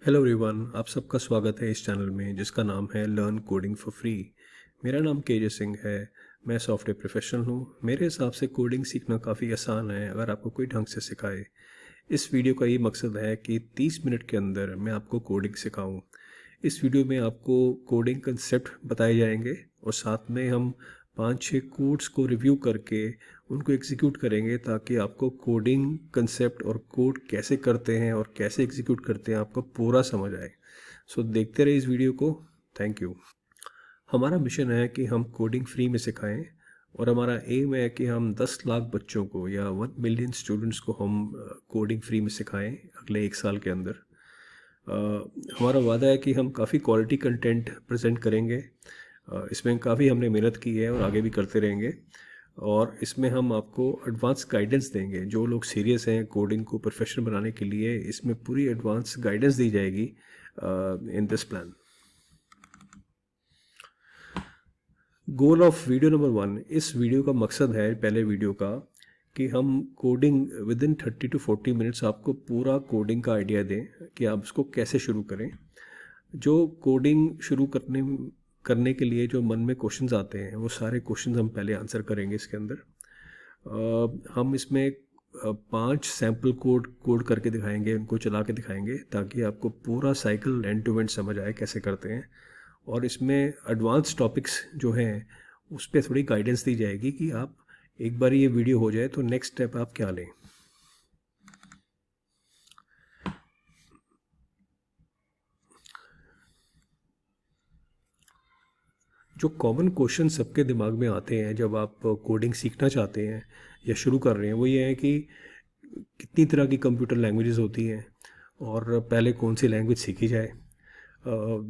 Hello everyone, आप सबका स्वागत है इस चैनल में जिसका नाम है लर्न कोडिंग फॉर फ्री। मेरा नाम केजे सिंह है। मैं सॉफ्टवेयर प्रोफेशनल हूँ। मेरे हिसाब से कोडिंग सीखना काफ़ी आसान है अगर आपको कोई ढंग से सिखाए। इस वीडियो का ये मकसद है कि 30 मिनट के अंदर मैं आपको कोडिंग सिखाऊं। इस वीडियो में आपको कोडिंग कंसेप्ट बताए जाएंगे और साथ में हम 5-6 कोड्स को रिव्यू करके उनको एग्जीक्यूट करेंगे ताकि आपको कोडिंग कंसेप्ट और कोड कैसे करते हैं और कैसे एग्जीक्यूट करते हैं आपको पूरा समझ आए। सो देखते रहे इस वीडियो को। Thank you. हमारा मिशन है कि हम कोडिंग फ्री में सिखाएं और हमारा एम है कि हम 10 लाख बच्चों को या 1 मिलियन स्टूडेंट्स को हम कोडिंग फ्री में सिखाएं अगले 1 साल के अंदर। हमारा वादा है कि हम काफ़ी क्वालिटी कंटेंट प्रेजेंट करेंगे। इसमें काफ़ी हमने मेहनत की है और आगे भी करते रहेंगे। और इसमें हम आपको एडवांस गाइडेंस देंगे। जो लोग सीरियस हैं कोडिंग को प्रोफेशनल बनाने के लिए, इसमें पूरी एडवांस गाइडेंस दी जाएगी in this plan. Goal of video number 1, इस वीडियो का मकसद है पहले वीडियो का कि हम coding with in 30 to 40 minutes आपको पूरा कोडिंग का आइडिया दें कि आप उसको कैसे शुरू करें। जो कोडिंग शुरू करने के लिए जो मन में क्वेश्चंस आते हैं वो सारे क्वेश्चंस हम पहले आंसर करेंगे इसके अंदर। हम इसमें 5 सैम्पल कोड करके दिखाएंगे, उनको चला के दिखाएंगे ताकि आपको पूरा साइकिल एंड टू एंड समझ आए कैसे करते हैं। और इसमें एडवांस टॉपिक्स जो हैं उस पर थोड़ी गाइडेंस दी जाएगी कि आप एक बार ये वीडियो हो जाए तो नेक्स्ट स्टेप आप क्या लें। जो कॉमन क्वेश्चन सबके दिमाग में आते हैं जब आप कोडिंग सीखना चाहते हैं या शुरू कर रहे हैं वो ये है कि कितनी तरह की कंप्यूटर लैंग्वेजेस होती हैं और पहले कौन सी लैंग्वेज सीखी जाए।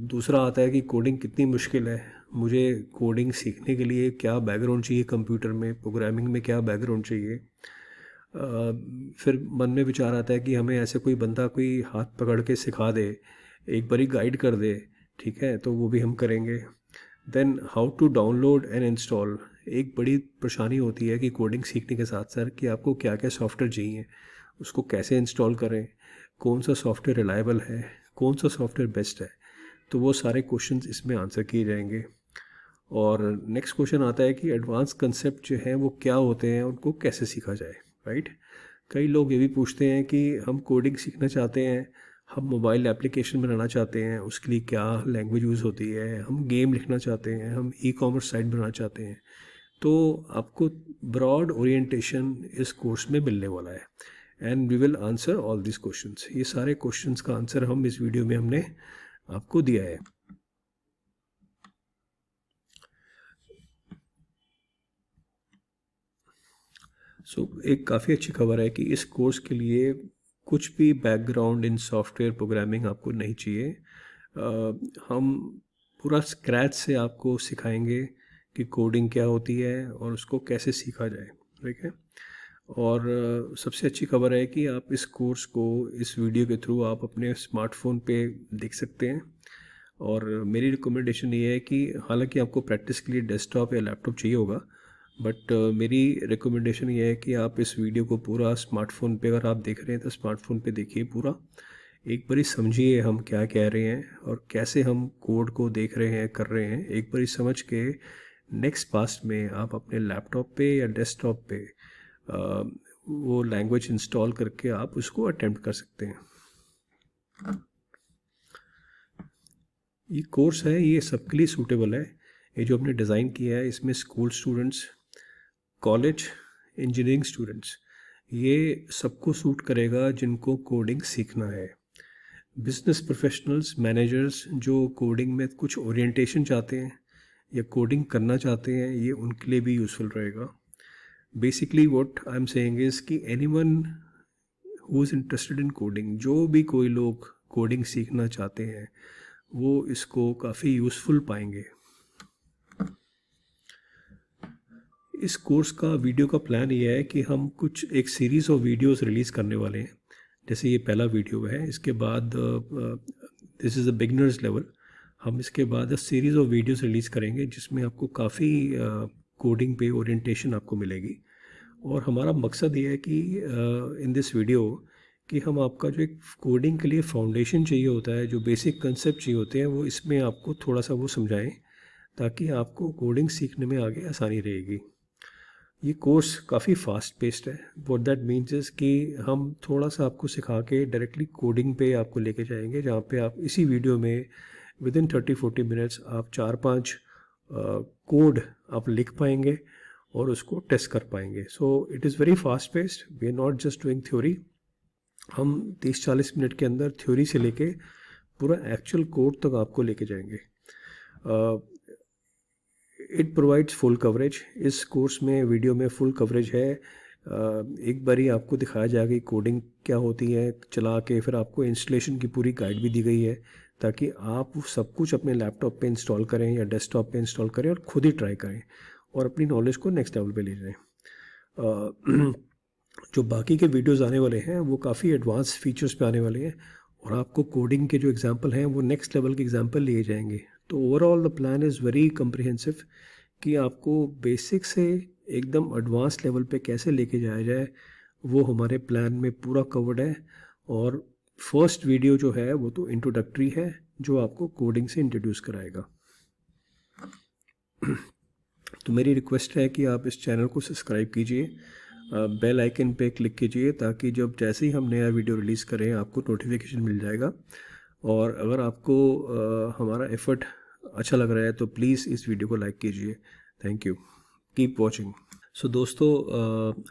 दूसरा आता है कि कोडिंग कितनी मुश्किल है, मुझे कोडिंग सीखने के लिए क्या बैकग्राउंड चाहिए, कंप्यूटर में प्रोग्रामिंग में क्या बैकग्राउंड चाहिए। फिर मन में विचार आता है कि हमें ऐसे कोई बंदा कोई हाथ पकड़ के सिखा दे, एक बारी गाइड कर दे, ठीक है, तो वो भी हम करेंगे। Then how to download and install. एक बड़ी परेशानी होती है कि कोडिंग सीखने के साथ साथ कि आपको क्या क्या सॉफ्टवेयर चाहिए, उसको कैसे इंस्टॉल करें, कौन सा सॉफ्टवेयर रिलायबल है, कौन सा सॉफ्टवेयर बेस्ट है। तो वो सारे क्वेश्चंस इसमें आंसर किए जाएंगे। और नेक्स्ट क्वेश्चन आता है कि एडवांस कंसेप्ट जो हैं वो क्या होते हैं, उनको कैसे सीखा जाए, राइट। कई लोग ये भी पूछते हैं कि हम कोडिंग सीखना चाहते हैं, हम मोबाइल एप्लीकेशन बनाना चाहते हैं, उसके लिए क्या लैंग्वेज यूज़ होती है, हम गेम लिखना चाहते हैं, हम ई-कॉमर्स साइट बनाना चाहते हैं। तो आपको ब्रॉड ओरिएंटेशन इस कोर्स में मिलने वाला है and we will answer all this questions. ये सारे क्वेश्चंस का आंसर हम इस वीडियो में हमने आपको दिया है। एक काफ़ी अच्छी खबर है कि इस कोर्स के लिए कुछ भी बैकग्राउंड इन सॉफ्टवेयर प्रोग्रामिंग आपको नहीं चाहिए। हम पूरा स्क्रैच से आपको सिखाएंगे कि कोडिंग क्या होती है और उसको कैसे सीखा जाए, ठीक है। और सबसे अच्छी खबर है कि आप इस कोर्स को इस वीडियो के थ्रू आप अपने स्मार्टफोन पे देख सकते हैं। और मेरी रिकमेंडेशन ये है कि हालांकि आपको प्रैक्टिस के लिए डेस्कटॉप या लैपटॉप चाहिए होगा, बट मेरी रिकमेंडेशन ये है कि आप इस वीडियो को पूरा स्मार्टफोन पे अगर आप देख रहे हैं तो स्मार्टफोन पे देखिए पूरा। एक बारी समझिए हम क्या कह रहे हैं और कैसे हम कोड को देख रहे हैं, कर रहे हैं। एक बारी समझ के नेक्स्ट पास्ट में आप अपने लैपटॉप पे या डेस्कटॉप पे वो लैंग्वेज इंस्टॉल करके आप उसको अटेम्प्ट कर सकते हैं। ये कोर्स है, ये सबके लिए सूटेबल है। ये जो हमने डिज़ाइन किया है इसमें school students, college, engineering students, ये सबको सूट करेगा जिनको कोडिंग सीखना है। बिजनेस प्रोफेशनल्स, मैनेजर्स जो कोडिंग में कुछ ओरिएंटेशन चाहते हैं या कोडिंग करना चाहते हैं, ये उनके लिए भी यूज़फुल रहेगा। Basically what I am saying is कि anyone who is interested in coding, जो भी कोई लोग कोडिंग सीखना चाहते हैं वो इसको काफ़ी यूज़फुल पाएंगे। इस कोर्स का वीडियो का प्लान ये है कि हम कुछ एक सीरीज़ ऑफ वीडियोस रिलीज़ करने वाले हैं। जैसे ये पहला वीडियो है, इसके बाद this is a beginners level. हम इसके बाद सीरीज़ ऑफ वीडियोस रिलीज़ करेंगे जिसमें आपको काफ़ी कोडिंग पे ओरिएंटेशन आपको मिलेगी। और हमारा मकसद ये है कि इन दिस वीडियो कि हम आपका जो एक कोडिंग के लिए फाउंडेशन चाहिए होता है, जो बेसिक कंसेप्ट चाहिए होते हैं, वो इसमें आपको थोड़ा सा वो समझाएं, ताकि आपको कोडिंग सीखने में आगे आसानी रहेगी। ये कोर्स काफ़ी फास्ट पेस्ड है। व्हाट दैट मीन्स इज़ कि हम थोड़ा सा आपको सिखा के डायरेक्टली कोडिंग पे आपको लेके जाएंगे, जहाँ पे आप इसी वीडियो में विद इन 30-40 मिनट्स आप 4-5 कोड आप लिख पाएंगे और उसको टेस्ट कर पाएंगे। So it is very fast paced, we are not just doing theory. हम 30-40 मिनट के अंदर थ्योरी से लेके पूरा एक्चुअल कोड तक आपको लेके जाएंगे। It provides full coverage. इस कोर्स में वीडियो में फुल कवरेज है। एक बार ही आपको दिखाया जाएगा कि कोडिंग क्या होती है चला के, फिर आपको इंस्टॉलेशन की पूरी गाइड भी दी गई है, ताकि आप सब कुछ अपने लैपटॉप पे इंस्टॉल करें या डेस्कटॉप पे इंस्टॉल करें और खुद ही ट्राई करें और अपनी नॉलेज को नेक्स्ट लेवल पे ले जाएं। जो बाकी के वीडियोस आने वाले हैं वो काफ़ी एडवांस फीचर्स पे आने वाले हैं, और आपको कोडिंग के जो एग्जांपल हैं वो नेक्स्ट लेवल के एग्जांपल लिए जाएंगे। तो overall the plan is very comprehensive, कि आपको बेसिक से एकदम एडवांस लेवल पे कैसे लेके जाया जाए, वो हमारे प्लान में पूरा कवर्ड है। और फर्स्ट वीडियो जो है वो तो इंट्रोडक्टरी है, जो आपको कोडिंग से इंट्रोड्यूस कराएगा। तो मेरी रिक्वेस्ट है कि आप इस चैनल को सब्सक्राइब कीजिए, बेल आइकन पे क्लिक कीजिए, ताकि जब जैसे ही हम नया वीडियो रिलीज़ करें आपको नोटिफिकेशन मिल जाएगा। और अगर आपको हमारा एफर्ट अच्छा लग रहा है तो प्लीज़ इस वीडियो को लाइक कीजिए। Thank you, keep watching. So दोस्तों,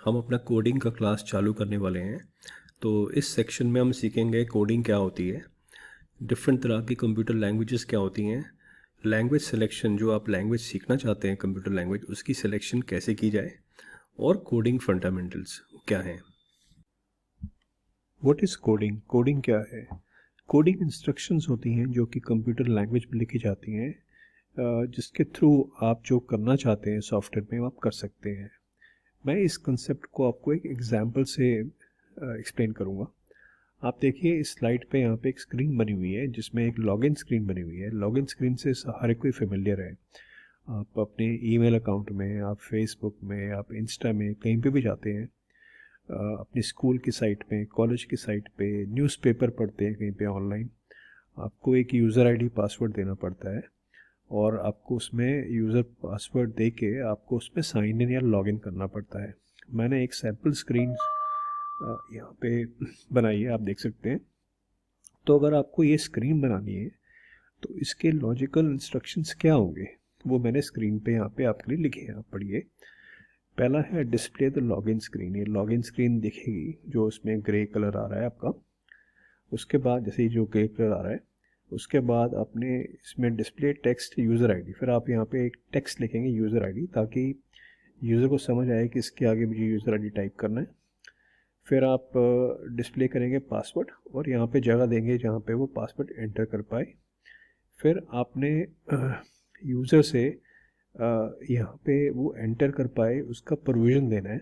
हम अपना कोडिंग का क्लास चालू करने वाले हैं। तो इस सेक्शन में हम सीखेंगे कोडिंग क्या होती है, डिफरेंट तरह की कंप्यूटर लैंग्वेजेस क्या होती हैं, लैंग्वेज सिलेक्शन, जो आप लैंग्वेज सीखना चाहते हैं कंप्यूटर लैंग्वेज, उसकी सिलेक्शन कैसे की जाए, और कोडिंग फंडामेंटल्स क्या हैं। What is coding? कोडिंग क्या है? कोडिंग इंस्ट्रक्शंस होती हैं जो कि कंप्यूटर लैंग्वेज में लिखी जाती हैं, जिसके थ्रू आप जो करना चाहते हैं सॉफ्टवेयर में आप कर सकते हैं। मैं इस कंसेप्ट को आपको एक एग्जांपल से एक्सप्लेन करूँगा। आप देखिए इस स्लाइड पे यहाँ पे एक स्क्रीन बनी हुई है, जिसमें एक लॉगिन स्क्रीन बनी हुई है। लॉगिन स्क्रीन से हर कोई फेमिलियर है। आप अपने ईमेल अकाउंट में, आप फेसबुक में, आप इंस्टा में, कहीं पे भी जाते हैं, अपनी स्कूल की साइट पे, कॉलेज की साइट पे, न्यूज़पेपर पढ़ते हैं कहीं पे ऑनलाइन, आपको एक यूज़र आईडी पासवर्ड देना पड़ता है, और आपको उसमें यूज़र पासवर्ड दे के आपको उसमें साइन इन या लॉगिन करना पड़ता है। मैंने एक सैम्पल स्क्रीन यहाँ पे बनाई है, आप देख सकते हैं। तो अगर आपको ये स्क्रीन बनानी है तो इसके लॉजिकल इंस्ट्रक्शंस क्या होंगे, वो मैंने स्क्रीन पे यहाँ पे आपके लिए लिखे हैं, आप पढ़िए। पहला है डिस्प्ले द लॉगिन स्क्रीन। ये लॉगिन स्क्रीन दिखेगी जो उसमें ग्रे कलर आ रहा है आपका। उसके बाद जैसे ही जो ग्रे कलर आ रहा है, उसके बाद आपने इसमें डिस्प्ले टेक्स्ट यूज़र आईडी, फिर आप यहाँ पे एक टेक्स्ट लिखेंगे यूज़र आईडी, ताकि यूज़र को समझ आए कि इसके आगे मुझे यूज़र आईडी टाइप करना है। फिर आप डिस्प्ले करेंगे पासवर्ड, और यहाँ पे जगह देंगे जहाँ पे वो पासवर्ड एंटर कर पाए। फिर आपने यूज़र से यहाँ पे वो एंटर कर पाए उसका परमिशन देना है,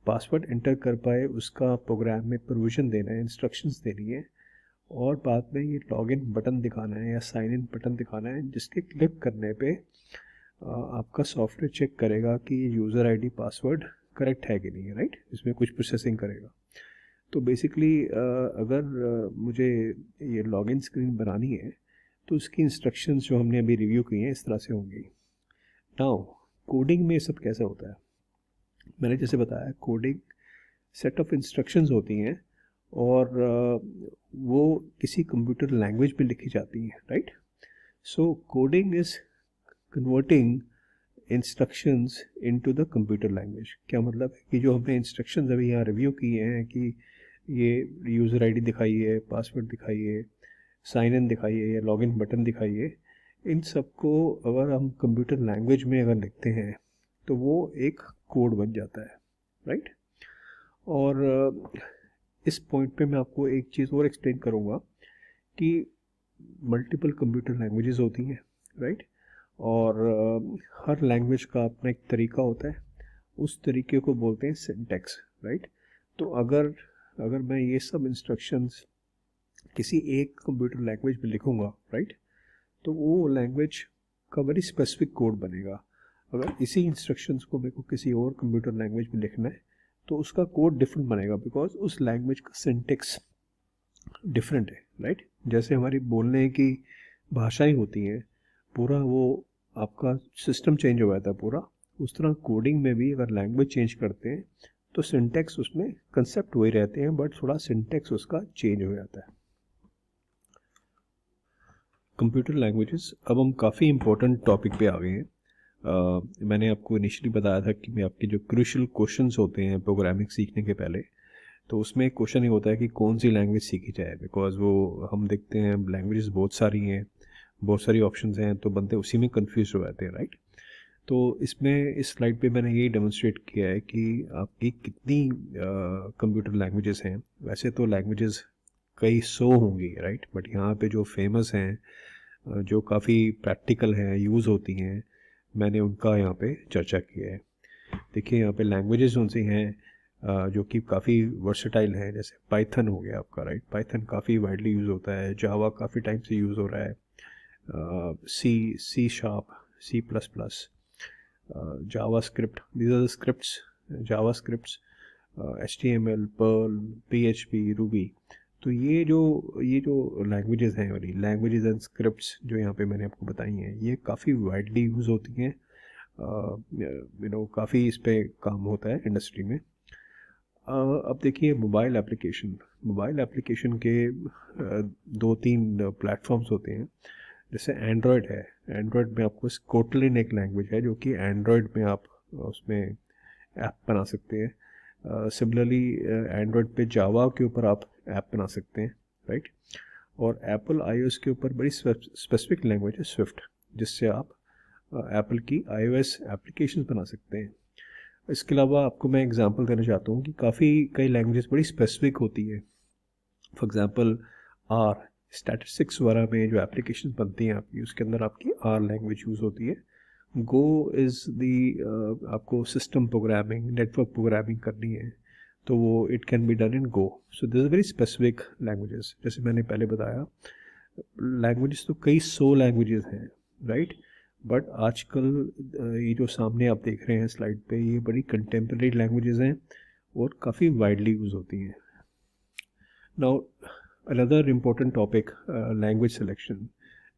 पासवर्ड एंटर कर पाए उसका प्रोग्राम में परमिशन देना है, इंस्ट्रक्शंस देनी है, और बाद में ये लॉगिन बटन दिखाना है या साइन इन बटन दिखाना है, जिसके क्लिक करने पे आपका सॉफ्टवेयर चेक करेगा कि यूज़र आईडी पासवर्ड करेक्ट है कि नहीं है, राइट। इसमें कुछ प्रोसेसिंग करेगा। तो बेसिकली अगर मुझे ये लॉगिन स्क्रीन बनानी है तो उसकी इंस्ट्रक्शंस जो हमने अभी रिव्यू की हैं इस तरह से होंगी। नाउ कोडिंग में सब कैसे होता है, मैंने जैसे बताया कोडिंग सेट ऑफ इंस्ट्रक्शंस होती हैं, और वो किसी कंप्यूटर लैंग्वेज में लिखी जाती हैं, right. So coding is converting instructions into the computer language. क्या मतलब है कि जो हमने इंस्ट्रक्शंस अभी यहाँ रिव्यू किए हैं कि ये यूज़र आईडी दिखाइए, पासवर्ड दिखाइए, साइन इन दिखाइए या लॉगिन बटन दिखाइए, इन सबको अगर हम कंप्यूटर लैंग्वेज में अगर लिखते हैं तो वो एक कोड बन जाता है, राइट। और इस पॉइंट पे मैं आपको एक चीज़ और एक्सप्लेन करूँगा कि मल्टीपल कंप्यूटर लैंग्वेजेस होती हैं, राइट। और हर लैंग्वेज का अपना एक तरीका होता है, उस तरीके को बोलते हैं सिंटैक्स, राइट। तो अगर मैं ये सब इंस्ट्रक्शंस किसी एक कंप्यूटर लैंग्वेज में लिखूँगा, राइट, तो वो लैंग्वेज का वेरी स्पेसिफिक कोड बनेगा। अगर इसी इंस्ट्रक्शंस को मेरे को किसी और कंप्यूटर लैंग्वेज में लिखना है तो उसका कोड डिफरेंट बनेगा बिकॉज उस लैंग्वेज का सिंटेक्स डिफरेंट है, राइट। जैसे हमारी बोलने की भाषाएं होती हैं, पूरा वो आपका सिस्टम चेंज हो जाता है पूरा, उस तरह कोडिंग में भी अगर लैंग्वेज चेंज करते हैं तो सिंटेक्स उसमें कंसेप्ट वही रहते हैं, बट थोड़ा सिंटेक्स उसका चेंज हो जाता है। कंप्यूटर लैंग्वेजेस, अब हम काफ़ी इंपॉर्टेंट टॉपिक पे आ गए हैं। मैंने आपको इनिशियली बताया था कि मैं आपके जो क्रूशियल क्वेश्चंस होते हैं प्रोग्रामिंग सीखने के पहले, तो उसमें एक क्वेश्चन ये होता है कि कौन सी लैंग्वेज सीखी जाए, बिकॉज वो हम देखते हैं लैंग्वेजेस बहुत सारी हैं, बहुत सारी ऑप्शंस हैं, तो बंदे उसी में कंफ्यूज हो जाते हैं, राइट। तो इसमें इस स्लाइड पे मैंने यही डेमोन्स्ट्रेट किया है कि आपकी कितनी कंप्यूटर लैंग्वेजेस हैं। वैसे तो लैंग्वेजेस कई सौ होंगी, राइट, बट यहाँ पे जो फेमस हैं, जो काफ़ी प्रैक्टिकल हैं, यूज़ होती हैं, मैंने उनका यहाँ पे चर्चा किया है। देखिए यहाँ पे लैंग्वेजेस उनसी हैं जो कि काफ़ी वर्सेटाइल हैं, जैसे पाइथन हो गया आपका, राइट। पाइथन काफ़ी वाइडली यूज़ होता है, जावा काफ़ी टाइम से यूज़ हो रहा है, C sharp, C plus plus, JavaScript, these are the scripts, JavaScripts, HTML, Perl, PHP, Ruby. तो ये जो लैंग्वेजेस हैं वाली लैंग्वेजेस एंड स्क्रिप्ट्स जो यहाँ पे मैंने आपको बताई हैं, ये काफ़ी वाइडली यूज़ होती हैं, काफ़ी इस पे काम होता है इंडस्ट्री में। अब देखिए मोबाइल एप्लीकेशन के दो तीन प्लेटफॉर्म्स होते हैं। जैसे एंड्रॉयड है, एंड्रॉयड में आपको कोटलिन एक लैंग्वेज है जो कि एंड्रॉयड में आप उसमें ऐप बना सकते हैं। सिमिलरली एंड्रॉयड पे जावा के ऊपर आप ऐप बना सकते हैं, राइट। और एप्पल iOS के ऊपर बड़ी स्पेसिफिक लैंग्वेज है स्विफ्ट, जिससे आप एप्पल की iOS एप्लीकेशंस बना सकते हैं। इसके अलावा आपको मैं एग्जांपल देना चाहता हूँ कि कई लैंग्वेजेस बड़ी स्पेसिफिक होती है। फॉर एग्जांपल आर, स्टैटिस्टिक्स वगैरह में जो एप्लीकेशन बनती हैं आपकी, उसके अंदर आपकी आर लैंग्वेज यूज़ होती है। गो इज़ दी, आपको सिस्टम प्रोग्रामिंग, नेटवर्क प्रोग्रामिंग करनी है, तो वो it can be done in go. So this is very specific languages. जैसे मैंने पहले बताया, लैंग्वेजेस तो कई सौ लैंग्वेजेस हैं, राइट। बट आजकल ये जो सामने आप देख रहे हैं स्लाइड पे, ये बड़ी कंटेम्प्रेरी लैंग्वेजेस हैं और काफ़ी वाइडली यूज़ होती हैं। Now another important topic, language selection.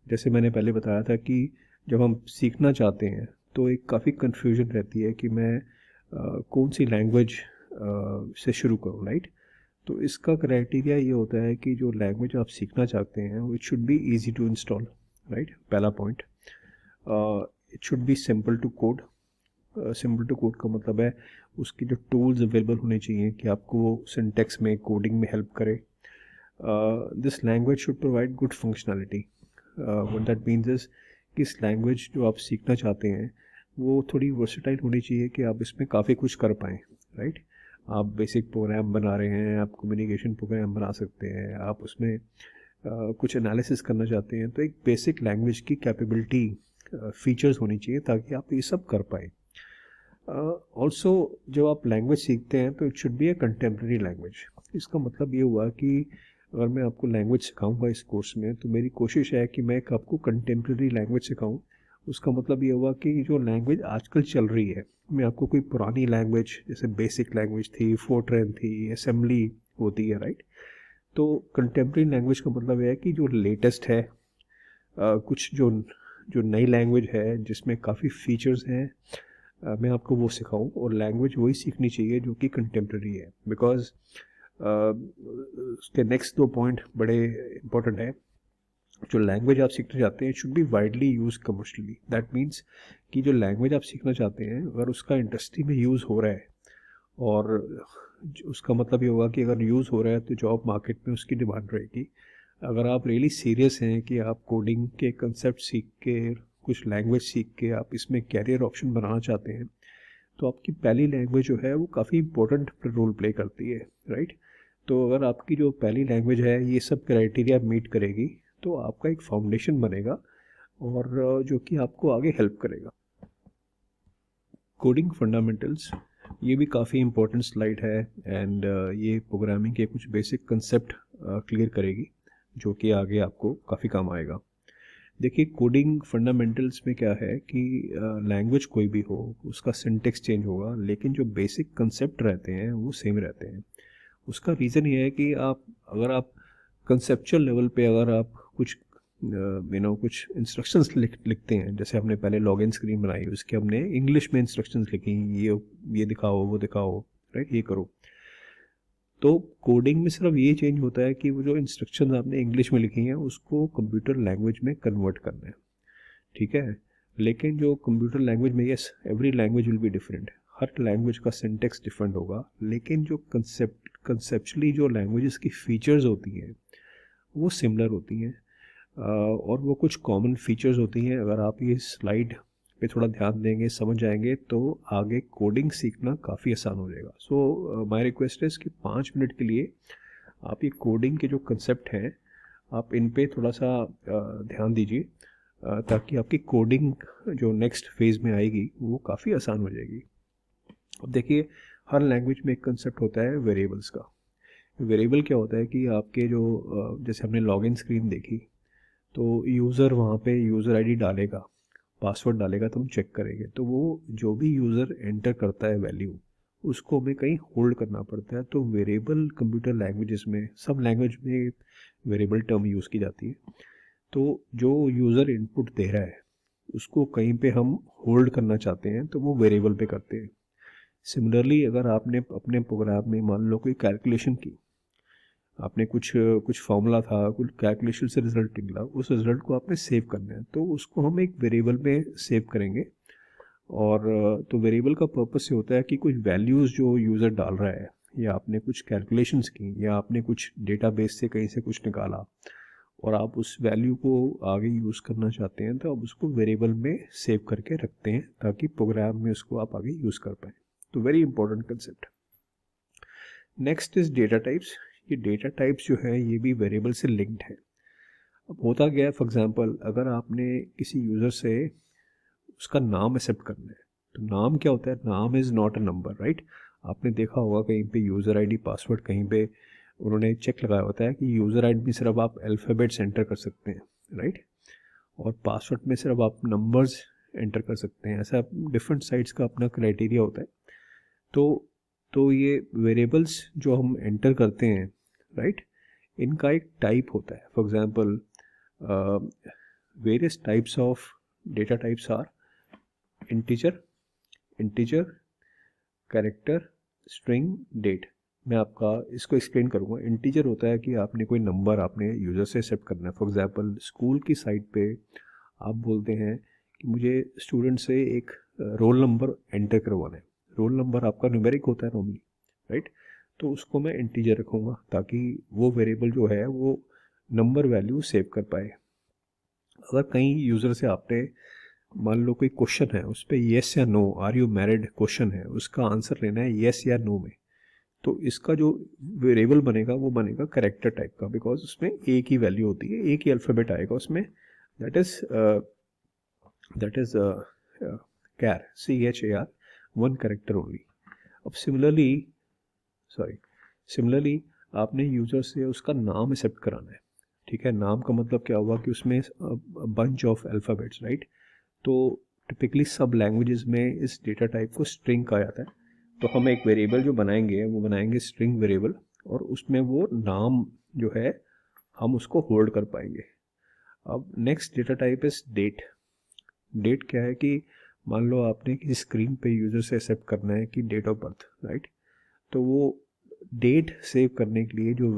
जैसे मैंने पहले बताया था कि जब हम सीखना चाहते हैं तो एक काफ़ी कन्फ्यूजन रहती है कि मैं कौन सी लैंग्वेज से शुरू करूँ, राइट। तो इसका क्राइटेरिया ये होता है कि जो लैंग्वेज आप सीखना चाहते हैं it should be easy to install, right, पहला point. It should be simple to code. Simple to code का मतलब है उसकी जो टूल्स अवेलेबल होने चाहिए कि आपको वो सिंटेक्स में, कोडिंग में हेल्प करे। This language should provide good functionality. What that means is कि इस लैंग्वेज जो आप सीखना चाहते हैं वो थोड़ी वर्सेटाइल होनी चाहिए कि आप इसमें काफ़ी कुछ कर पाएँ, राइट। आप बेसिक प्रोग्राम बना रहे हैं, आप कम्युनिकेशन प्रोग्राम बना सकते हैं, आप उसमें कुछ एनालिसिस करना चाहते हैं, तो एक बेसिक लैंग्वेज की कैपेबिलिटी, फीचर्स होनी चाहिए ताकि आप ये सब कर पाएँ। ऑल्सो जब आप लैंग्वेज सीखते हैं तो it should B A contemporary language. इसका मतलब ये हुआ कि अगर मैं आपको लैंग्वेज सिखाऊंगा इस कोर्स में, तो मेरी कोशिश है कि मैं आपको कंटेम्प्रेरी लैंग्वेज सिखाऊं। उसका मतलब ये हुआ कि जो लैंग्वेज आजकल चल रही है, मैं आपको कोई पुरानी लैंग्वेज, जैसे बेसिक लैंग्वेज थी, फोर्ट्रैन थी, असेंबली होती है, राइट। तो कंटेम्प्रेरी लैंग्वेज का मतलब है कि जो लेटेस्ट है, कुछ जो नई लैंग्वेज है जिसमें काफ़ी फीचर्स हैं, मैं आपको वो सिखाऊं। और लैंग्वेज वही सीखनी चाहिए जो कि कंटेम्प्रेरी है, बिकॉज उसके नेक्स्ट दो पॉइंट बड़े इंपॉर्टेंट है। जो लैंग्वेज आप सीखना चाहते हैं should be widely use commercially. That means कि जो लैंग्वेज आप सीखना चाहते हैं अगर उसका इंडस्ट्री में यूज़ हो रहा है, और उसका मतलब ये होगा कि अगर यूज़ हो रहा है तो जॉब मार्केट में उसकी डिमांड रहेगी। अगर आप रियली सीरियस हैं कि आप कोडिंग के कंसेप्ट सीख के, कुछ लैंग्वेज सीख के आप इसमें कैरियर ऑप्शन बनाना चाहते हैं, तो आपकी पहली लैंग्वेज जो है वो काफ़ी इंपॉर्टेंट रोल प्ले करती है, राइट। तो अगर आपकी जो पहली लैंग्वेज है ये सब क्राइटेरिया मीट करेगी तो आपका एक फाउंडेशन बनेगा और जो कि आपको आगे हेल्प करेगा। कोडिंग फंडामेंटल्स, ये भी काफ़ी इंपॉर्टेंट स्लाइड है एंड ये प्रोग्रामिंग के कुछ बेसिक कंसेप्ट क्लियर करेगी जो कि आगे आपको काफ़ी काम आएगा। देखिए कोडिंग फंडामेंटल्स में क्या है कि लैंग्वेज कोई भी हो उसका सिंटेक्स चेंज होगा, लेकिन जो बेसिक कंसेप्ट रहते हैं वो सेम रहते हैं। उसका रीज़न ये है कि अगर आप कंसेप्चुअल लेवल पे अगर आप कुछ कुछ इंस्ट्रक्शंस लिखते हैं, जैसे हमने पहले लॉगिन स्क्रीन बनाई, उसके हमने इंग्लिश में इंस्ट्रक्शंस लिखी, ये दिखाओ वो दिखाओ, राइट, ये करो। तो कोडिंग में सिर्फ ये चेंज होता है कि वो जो इंस्ट्रक्शंस आपने इंग्लिश में लिखी हैं उसको कंप्यूटर लैंग्वेज में कन्वर्ट करना है, ठीक है। लेकिन जो कंप्यूटर लैंग्वेज में, yes every language will be different, her language का सिंटेक्स डिफरेंट होगा, लेकिन जो कंसेप्चुअली जो लैंग्वेजेस की फीचर्स होती हैं वो सिमिलर होती हैं। और वो कुछ कॉमन फीचर्स होती हैं। अगर आप ये स्लाइड पे थोड़ा ध्यान देंगे, समझ जाएंगे, तो आगे कोडिंग सीखना काफ़ी आसान हो जाएगा। सो माय रिक्वेस्ट है कि 5 मिनट के लिए आप ये कोडिंग के जो कंसेप्ट हैं आप इन पे थोड़ा सा ध्यान दीजिए, ताकि आपकी कोडिंग जो नेक्स्ट फेज़ में आएगी वो काफ़ी आसान हो जाएगी। अब देखिए, हर लैंग्वेज में एक कंसेप्ट होता है वेरिएबल्स का। वेरिएबल क्या होता है कि आपके जो जैसे हमने लॉगिन स्क्रीन देखी, तो यूज़र वहाँ पे यूज़र आईडी डालेगा, पासवर्ड डालेगा, तो हम चेक करेंगे, तो वो जो भी यूज़र एंटर करता है वैल्यू, उसको हमें कहीं होल्ड करना पड़ता है। तो वेरिएबल कंप्यूटर लैंग्वेजेस में, सब लैंग्वेज में वेरिएबल टर्म यूज़ की जाती है। तो जो यूज़र इनपुट दे रहा है उसको कहीं पे हम होल्ड करना चाहते हैं तो वो वेरिएबल पे करते हैं। सिमिलरली अगर आपने अपने प्रोग्राम में मान लो कोई कैलकुलेशन की, आपने कुछ फॉर्मूला था, कुछ कैलकुलेशन से रिजल्ट निकला, उस रिजल्ट को आपने सेव करना है, तो उसको हम एक वेरिएबल में सेव करेंगे। और तो वेरिएबल का पर्पस ये होता है कि कुछ वैल्यूज़ जो यूज़र डाल रहा है, या आपने कुछ कैलकुलेशंस की, या आपने कुछ डेटाबेस से कहीं से कुछ निकाला और आप उस वैल्यू को आगे यूज़ करना चाहते हैं, तो आप उसको वेरिएबल में सेव करके रखते हैं ताकि प्रोग्राम में उसको आप आगे यूज़ कर पाएँ। तो very important concept. Next is data types. ये डेटा टाइप्स जो है ये भी वेरिएबल से लिंक्ड है। अब होता क्या है, फॉर एग्जांपल अगर आपने किसी यूज़र से उसका नाम एक्सेप्ट करना है, तो नाम क्या होता है, नाम is not a number, right. आपने देखा होगा कहीं पे यूज़र आईडी पासवर्ड कहीं पे उन्होंने चेक लगाया होता है कि यूज़र आईडी में सिर्फ आप अल्फ़ाबेट्स एंटर कर सकते हैं, राइट, और पासवर्ड में सिर्फ आप नंबर्स एंटर कर सकते हैं। ऐसा डिफरेंट साइट्स का अपना क्राइटेरिया होता है। तो ये वेरिएबल्स जो हम एंटर करते हैं, राइट, इनका एक टाइप होता है। For example various types of data types are integer, character, string, date. मैं आपका इसको एक्सप्लेन करूँगा। इंटीजर होता है कि आपने कोई नंबर आपने यूज़र से एक्सेप्ट करना है। फॉर एग्जांपल स्कूल की साइट पे आप बोलते हैं कि मुझे स्टूडेंट से एक रोल नंबर एंटर करवाना है। रोल नंबर आपका न्यूमेरिक होता है नॉर्मली, राइट, तो उसको मैं इंटीजर रखूँगा ताकि वो वेरिएबल जो है वो नंबर वैल्यू सेव कर पाए। अगर कहीं यूज़र से आपने मान लो कोई क्वेश्चन है, उस पर येस या no, are you married question है, उसका आंसर लेना है येस या नो में, तो इसका जो वेरिएबल बनेगा वो बनेगा कैरेक्टर टाइप का, बिकॉज उसमें एक ही वैल्यू होती है, एक ही अल्फ़ाबेट आएगा उसमें, that is char, CHAR, 1 character only. अब सिमिलरली आपने यूज़र से उसका नाम एक्सेप्ट कराना है, ठीक है। नाम का मतलब क्या हुआ कि उसमें बंच ऑफ अल्फ़ाबेट्स, राइट। तो टिपिकली सब लैंग्वेजेस में इस डेटा टाइप को स्ट्रिंग कहा जाता है। तो हम एक वेरिएबल जो बनाएंगे वो बनाएंगे स्ट्रिंग वेरिएबल, और उसमें वो नाम जो है हम उसको होल्ड कर पाएंगे। अब next data type is date. Date क्या है कि मान लो आपने किसी स्क्रीन पे यूज़र से एक्सेप्ट करना है कि डेट ऑफ बर्थ, राइट, तो वो डेट सेव करने के लिए जो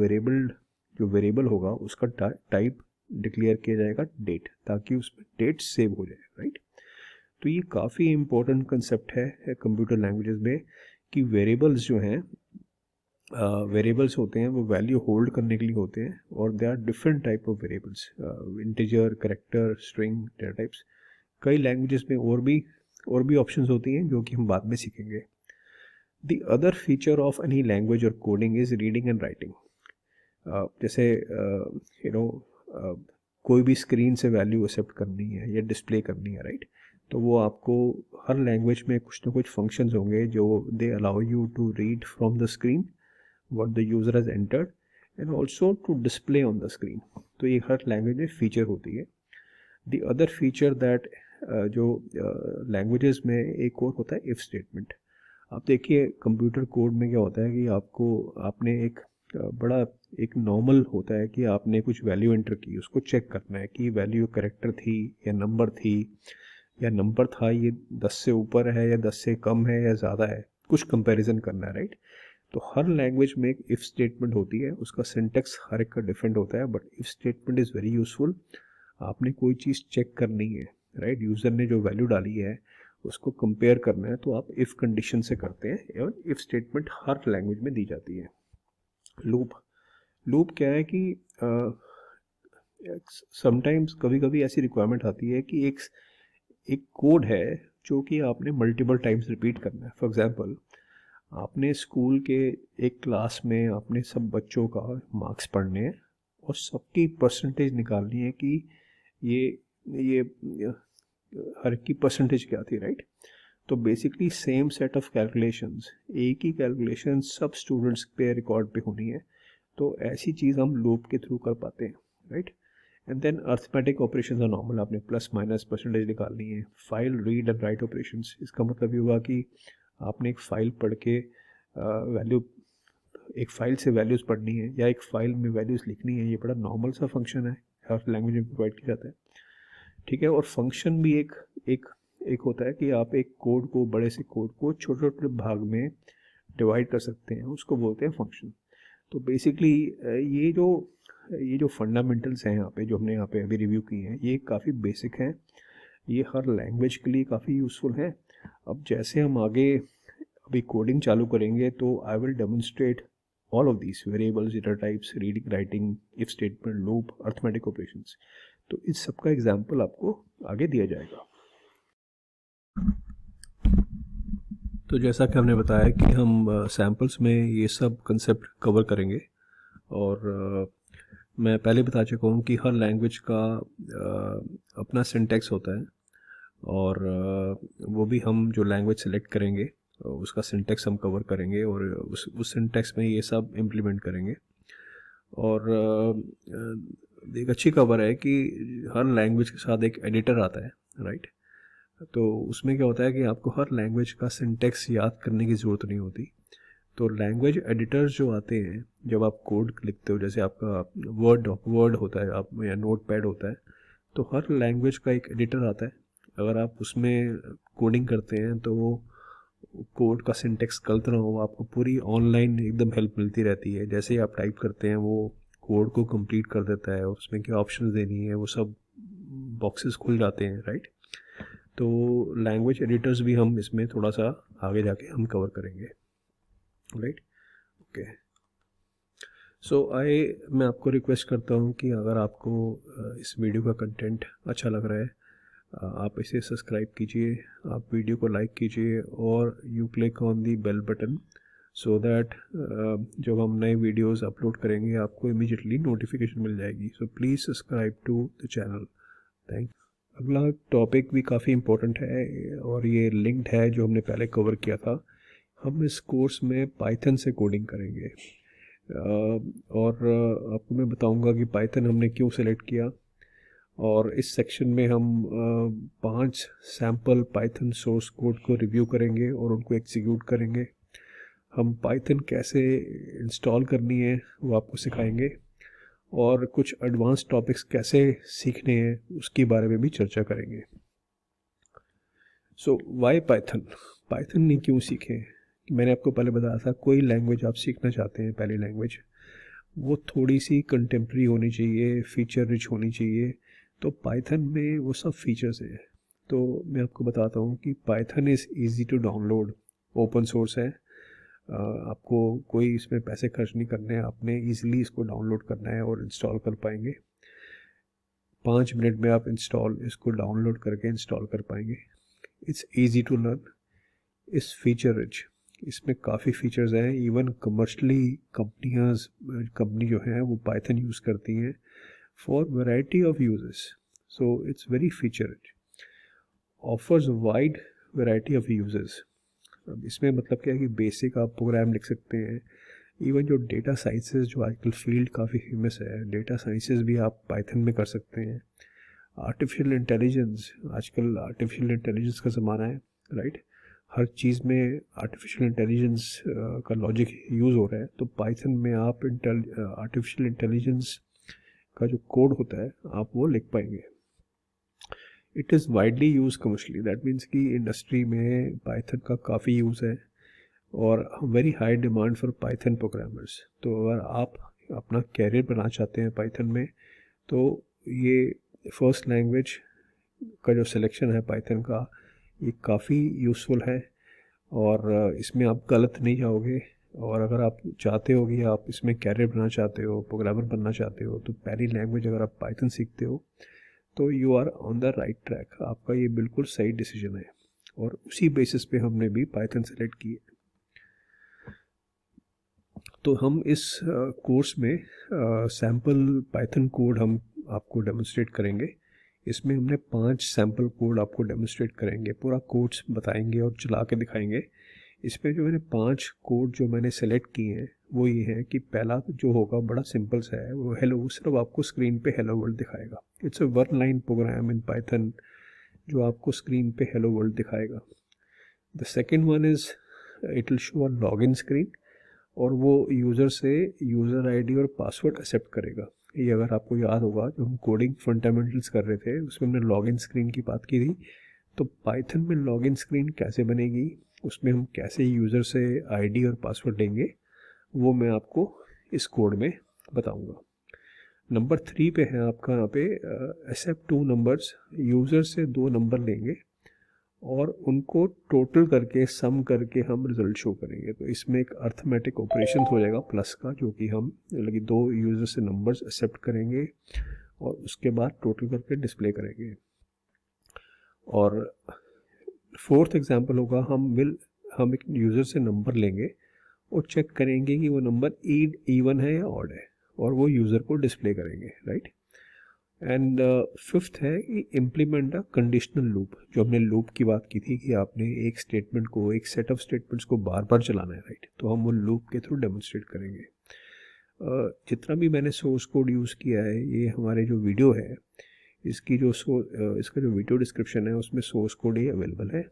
वेरिएबल होगा उसका टाइप डिक्लेयर किया जाएगा डेट, ताकि उसमें डेट सेव हो जाए, राइट। तो ये काफ़ी इंपॉर्टेंट कंसेप्ट है कंप्यूटर लैंग्वेजेस में कि वेरिएबल्स जो हैं, वेरिएबल्स होते हैं वो वैल्यू होल्ड करने के लिए होते हैं, और they are different type of variables, integer, character, string, data types. कई लैंग्वेजेस में और भी ऑप्शंस होती हैं जो कि हम बाद में सीखेंगे। The other feature of any language और coding is reading and writing. जैसे कोई भी स्क्रीन से वैल्यू एक्सेप्ट करनी है या डिस्प्ले करनी है, राइट, तो वो आपको हर लैंग्वेज में कुछ ना कुछ फंक्शंस होंगे जो they allow you to read from the screen what the user has entered and also to display on the screen. तो ये हर लैंग्वेज में फीचर होती है। द अदर फीचर दैट जो लैंग्वेजेस में एक और होता है इफ़ स्टेटमेंट। आप देखिए कंप्यूटर कोड में क्या होता है कि आपने एक बड़ा एक नॉर्मल होता है कि आपने कुछ वैल्यू एंटर की, उसको चेक करना है कि वैल्यू करेक्टर थी या नंबर थी, या नंबर था ये 10 से ऊपर है या 10 से कम है या ज़्यादा है, कुछ कंपैरिजन करना है, राइट। तो हर लैंग्वेज में एक इफ़ स्टेटमेंट होती है, उसका सिंटेक्स हर एक का डिफरेंट होता है, but if statement is very useful. आपने कोई चीज़ चेक करनी है, राइट, यूज़र ने जो वैल्यू डाली है उसको कंपेयर करना है, तो आप इफ़ कंडीशन से करते हैं, और इफ़ स्टेटमेंट हर लैंग्वेज में दी जाती है। लूप लूप क्या है कि समटाइम्स कभी कभी ऐसी रिक्वायरमेंट आती है कि एक कोड है जो कि आपने मल्टीपल टाइम्स रिपीट करना है। फॉर एग्जांपल, आपने स्कूल के एक क्लास में आपने सब बच्चों का मार्क्स पढ़ने हैं और सबकी परसेंटेज निकालनी है कि ये हर की परसेंटेज क्या थी, राइट। तो basically same set of calculations, एक ही कैलकुलेशन सब स्टूडेंट्स पे रिकॉर्ड पे होनी है, तो ऐसी चीज़ हम लूप के थ्रू कर पाते हैं, right. And then arithmetic operations are normal, आपने प्लस माइनस परसेंटेज निकालनी है। File read and write operations, इसका मतलब ये हुआ कि आपने एक फ़ाइल पढ़ के एक फ़ाइल से वैल्यूज़ पढ़नी है या एक फ़ाइल में वैल्यूज़ लिखनी है। ये बड़ा नॉर्मल सा फंक्शन है, हर लैंग्वेज में प्रोवाइड किया जाता है, ठीक है। और फंक्शन भी एक एक एक होता है कि आप एक कोड को, बड़े से कोड को छोटे छोटे भाग में डिवाइड कर सकते हैं, उसको बोलते हैं फंक्शन। तो बेसिकली ये जो फंडामेंटल्स हैं यहाँ पे, जो हमने यहाँ पे अभी रिव्यू की हैं, ये काफ़ी बेसिक हैं, ये हर लैंग्वेज के लिए काफ़ी यूज़फुल हैं। अब जैसे हम आगे अभी कोडिंग चालू करेंगे तो I will demonstrate all of these variables, data types, reading, writing, if statement, loop, arithmetic operations. तो इस सब का एग्जाम्पल आपको आगे दिया जाएगा। तो जैसा कि हमने बताया कि हम सैम्पल्स में ये सब कंसेप्ट कवर करेंगे, और मैं पहले बता चुका हूँ कि हर लैंग्वेज का अपना सिंटेक्स होता है, और वो भी हम जो लैंग्वेज सेलेक्ट करेंगे उसका सिंटेक्स हम कवर करेंगे, और उस सिंटेक्स में ये सब इम्प्लीमेंट करेंगे। और एक अच्छी खबर है कि हर लैंग्वेज के साथ एक एडिटर आता है, राइट। तो उसमें क्या होता है कि आपको हर लैंग्वेज का सिंटेक्स याद करने की ज़रूरत नहीं होती। तो लैंग्वेज एडिटर्स जो आते हैं, जब आप कोड लिखते हो, जैसे आपका वर्ड होता है आप या नोट पैड होता है, तो हर लैंग्वेज का एक एडिटर आता है। अगर आप उसमें कोडिंग करते हैं तो वो कोड का सिंटेक्स गलत ना हो, आपको पूरी ऑनलाइन एकदम हेल्प मिलती रहती है। जैसे ही आप टाइप करते हैं वो कोड को कंप्लीट कर देता है, और उसमें क्या ऑप्शंस देनी है वो सब बॉक्सेस खुल जाते हैं, राइट। तो लैंग्वेज एडिटर्स भी हम इसमें थोड़ा सा आगे जाके हम कवर करेंगे, राइट। ओके, सो मैं आपको रिक्वेस्ट करता हूँ कि अगर आपको इस वीडियो का कंटेंट अच्छा लग रहा है, आप इसे सब्सक्राइब कीजिए, आप वीडियो को लाइक कीजिए, और you click on the bell button, so that जब हम नए वीडियोस अपलोड करेंगे आपको इमीडिएटली नोटिफिकेशन मिल जाएगी। So please subscribe to the channel, thank. अगला टॉपिक भी काफ़ी इम्पोर्टेंट है, और ये लिंक्ड है जो हमने पहले कवर किया था। हम इस कोर्स में पाइथन से कोडिंग करेंगे, और आपको मैं बताऊंगा कि पाइथन हमने क्यों सेलेक्ट किया, और इस सेक्शन में हम 5 सैम्पल पाइथन सोर्स कोड को रिव्यू करेंगे और उनको एग्जीक्यूट करेंगे। हम पाइथन कैसे इंस्टॉल करनी है वो आपको सिखाएंगे, और कुछ एडवांस टॉपिक्स कैसे सीखने हैं उसके बारे में भी चर्चा करेंगे। सो वाई पाइथन, पाइथन ने क्यों सीखें? मैंने आपको पहले बताया था, कोई लैंग्वेज आप सीखना चाहते हैं, पहली लैंग्वेज, वो थोड़ी सी कंटेम्प्रेरी होनी चाहिए, फीचर रिच होनी चाहिए। तो पाइथन में वो सब फीचर्स हैं। तो मैं आपको बताता हूँ कि Python is easy to download, open source है, आपको कोई इसमें पैसे खर्च नहीं करने हैं, आपने ईजिली इसको डाउनलोड करना है और इंस्टॉल कर पाएंगे। 5 मिनट में आप इसको डाउनलोड करके इंस्टॉल कर पाएंगे। इट्स ईजी टू लर्न, इस फीचर रिच, इसमें काफ़ी फीचर्स हैं। इवन कमर्शली कंपनी जो है वो पाइथन यूज़ करती हैं for variety of uses. So it's very feature rich, offers wide variety of uses. अब इसमें मतलब क्या है कि बेसिक आप प्रोग्राम लिख सकते हैं। इवन जो डेटा साइंसेस, जो आजकल फील्ड काफ़ी फेमस है, डेटा साइंसेस भी आप पाइथन में कर सकते हैं। आर्टिफिशियल इंटेलिजेंस, आजकल आर्टिफिशियल इंटेलिजेंस का ज़माना है, राइट। हर चीज़ में आर्टिफिशियल इंटेलिजेंस का लॉजिक यूज़ हो रहा है। तो पाइथन में आप आर्टिफिशियल इंटेलिजेंस का जो कोड होता है आप वो लिख पाएंगे। It is widely use commercially, that means कि इंडस्ट्री में पाइथन का काफ़ी यूज़ है और very high demand for Python programmers. तो अगर आप अपना कैरियर बनाना चाहते हैं पाइथन में, तो ये फर्स्ट लैंग्वेज का जो सिलेक्शन है पाइथन का, ये काफ़ी यूज़फुल है और इसमें आप गलत नहीं जाओगे। और अगर आप चाहते हो कि आप इसमें कैरियर बनाना चाहते हो, प्रोग्रामर बनना चाहते हो, तो पहली लैंग्वेज अगर आप पाइथन सीखते हो तो you are on the right track. आपका ये बिल्कुल सही डिसीजन है और उसी बेसिस पे हमने भी पाइथन सेलेक्ट की है। तो हम इस कोर्स में सैम्पल पाइथन कोड हम आपको डेमोन्स्ट्रेट करेंगे। इसमें हमने 5 सैम्पल कोड आपको डेमोन्स्ट्रेट करेंगे, पूरा कोड्स बताएंगे और चला के दिखाएंगे। इसमें जो मैंने 5 कोड जो मैंने सेलेक्ट किए हैं वो ये है कि पहला जो होगा बड़ा सिंपल सा है, वो हेलो, सिर्फ आपको स्क्रीन पे हेलो वर्ल्ड दिखाएगा। It's a 1 line program in Python जो आपको स्क्रीन पे हेलो वर्ल्ड दिखाएगा। The second one is it will show a login screen और वो यूज़र से यूज़र आईडी और पासवर्ड एक्सेप्ट करेगा। ये अगर आपको याद होगा जो हम कोडिंग फंडामेंटल्स कर रहे थे उसमें हमने लॉगिन स्क्रीन की बात की थी। तो पाइथन में लॉगिन स्क्रीन कैसे बनेगी, उसमें हम कैसे यूज़र से आईडी और पासवर्ड लेंगे, वो मैं आपको इस कोड में बताऊंगा। नंबर 3 पे है आपका यहाँ पे एक्सेप्ट 2 नंबर्स, यूज़र से 2 नंबर लेंगे और उनको टोटल करके सम करके हम रिजल्ट शो करेंगे। तो इसमें एक अर्थमेटिक ऑपरेशन हो जाएगा प्लस का, जो कि हम लगी 2 यूज़र से नंबर्स एक्सेप्ट करेंगे और उसके बाद टोटल करके डिस्प्ले करेंगे। और फोर्थ एग्जांपल होगा, हम एक यूज़र से नंबर लेंगे और चेक करेंगे कि वो नंबर इवन है या ऑड है और वो यूज़र को डिस्प्ले करेंगे, राइट। एंड फिफ्थ है कि इम्प्लीमेंट अ कंडीशनल लूप। जो हमने लूप की बात की थी कि आपने एक स्टेटमेंट को, एक सेट ऑफ स्टेटमेंट्स को बार बार चलाना है, राइट। तो हम वो लूप के थ्रू डेमोन्स्ट्रेट करेंगे। जितना भी मैंने सोर्स कोड यूज़ किया है, ये हमारे जो वीडियो है इसकी जो इसका जो वीडियो डिस्क्रिप्शन है उसमें सोर्स कोड ही अवेलेबल है,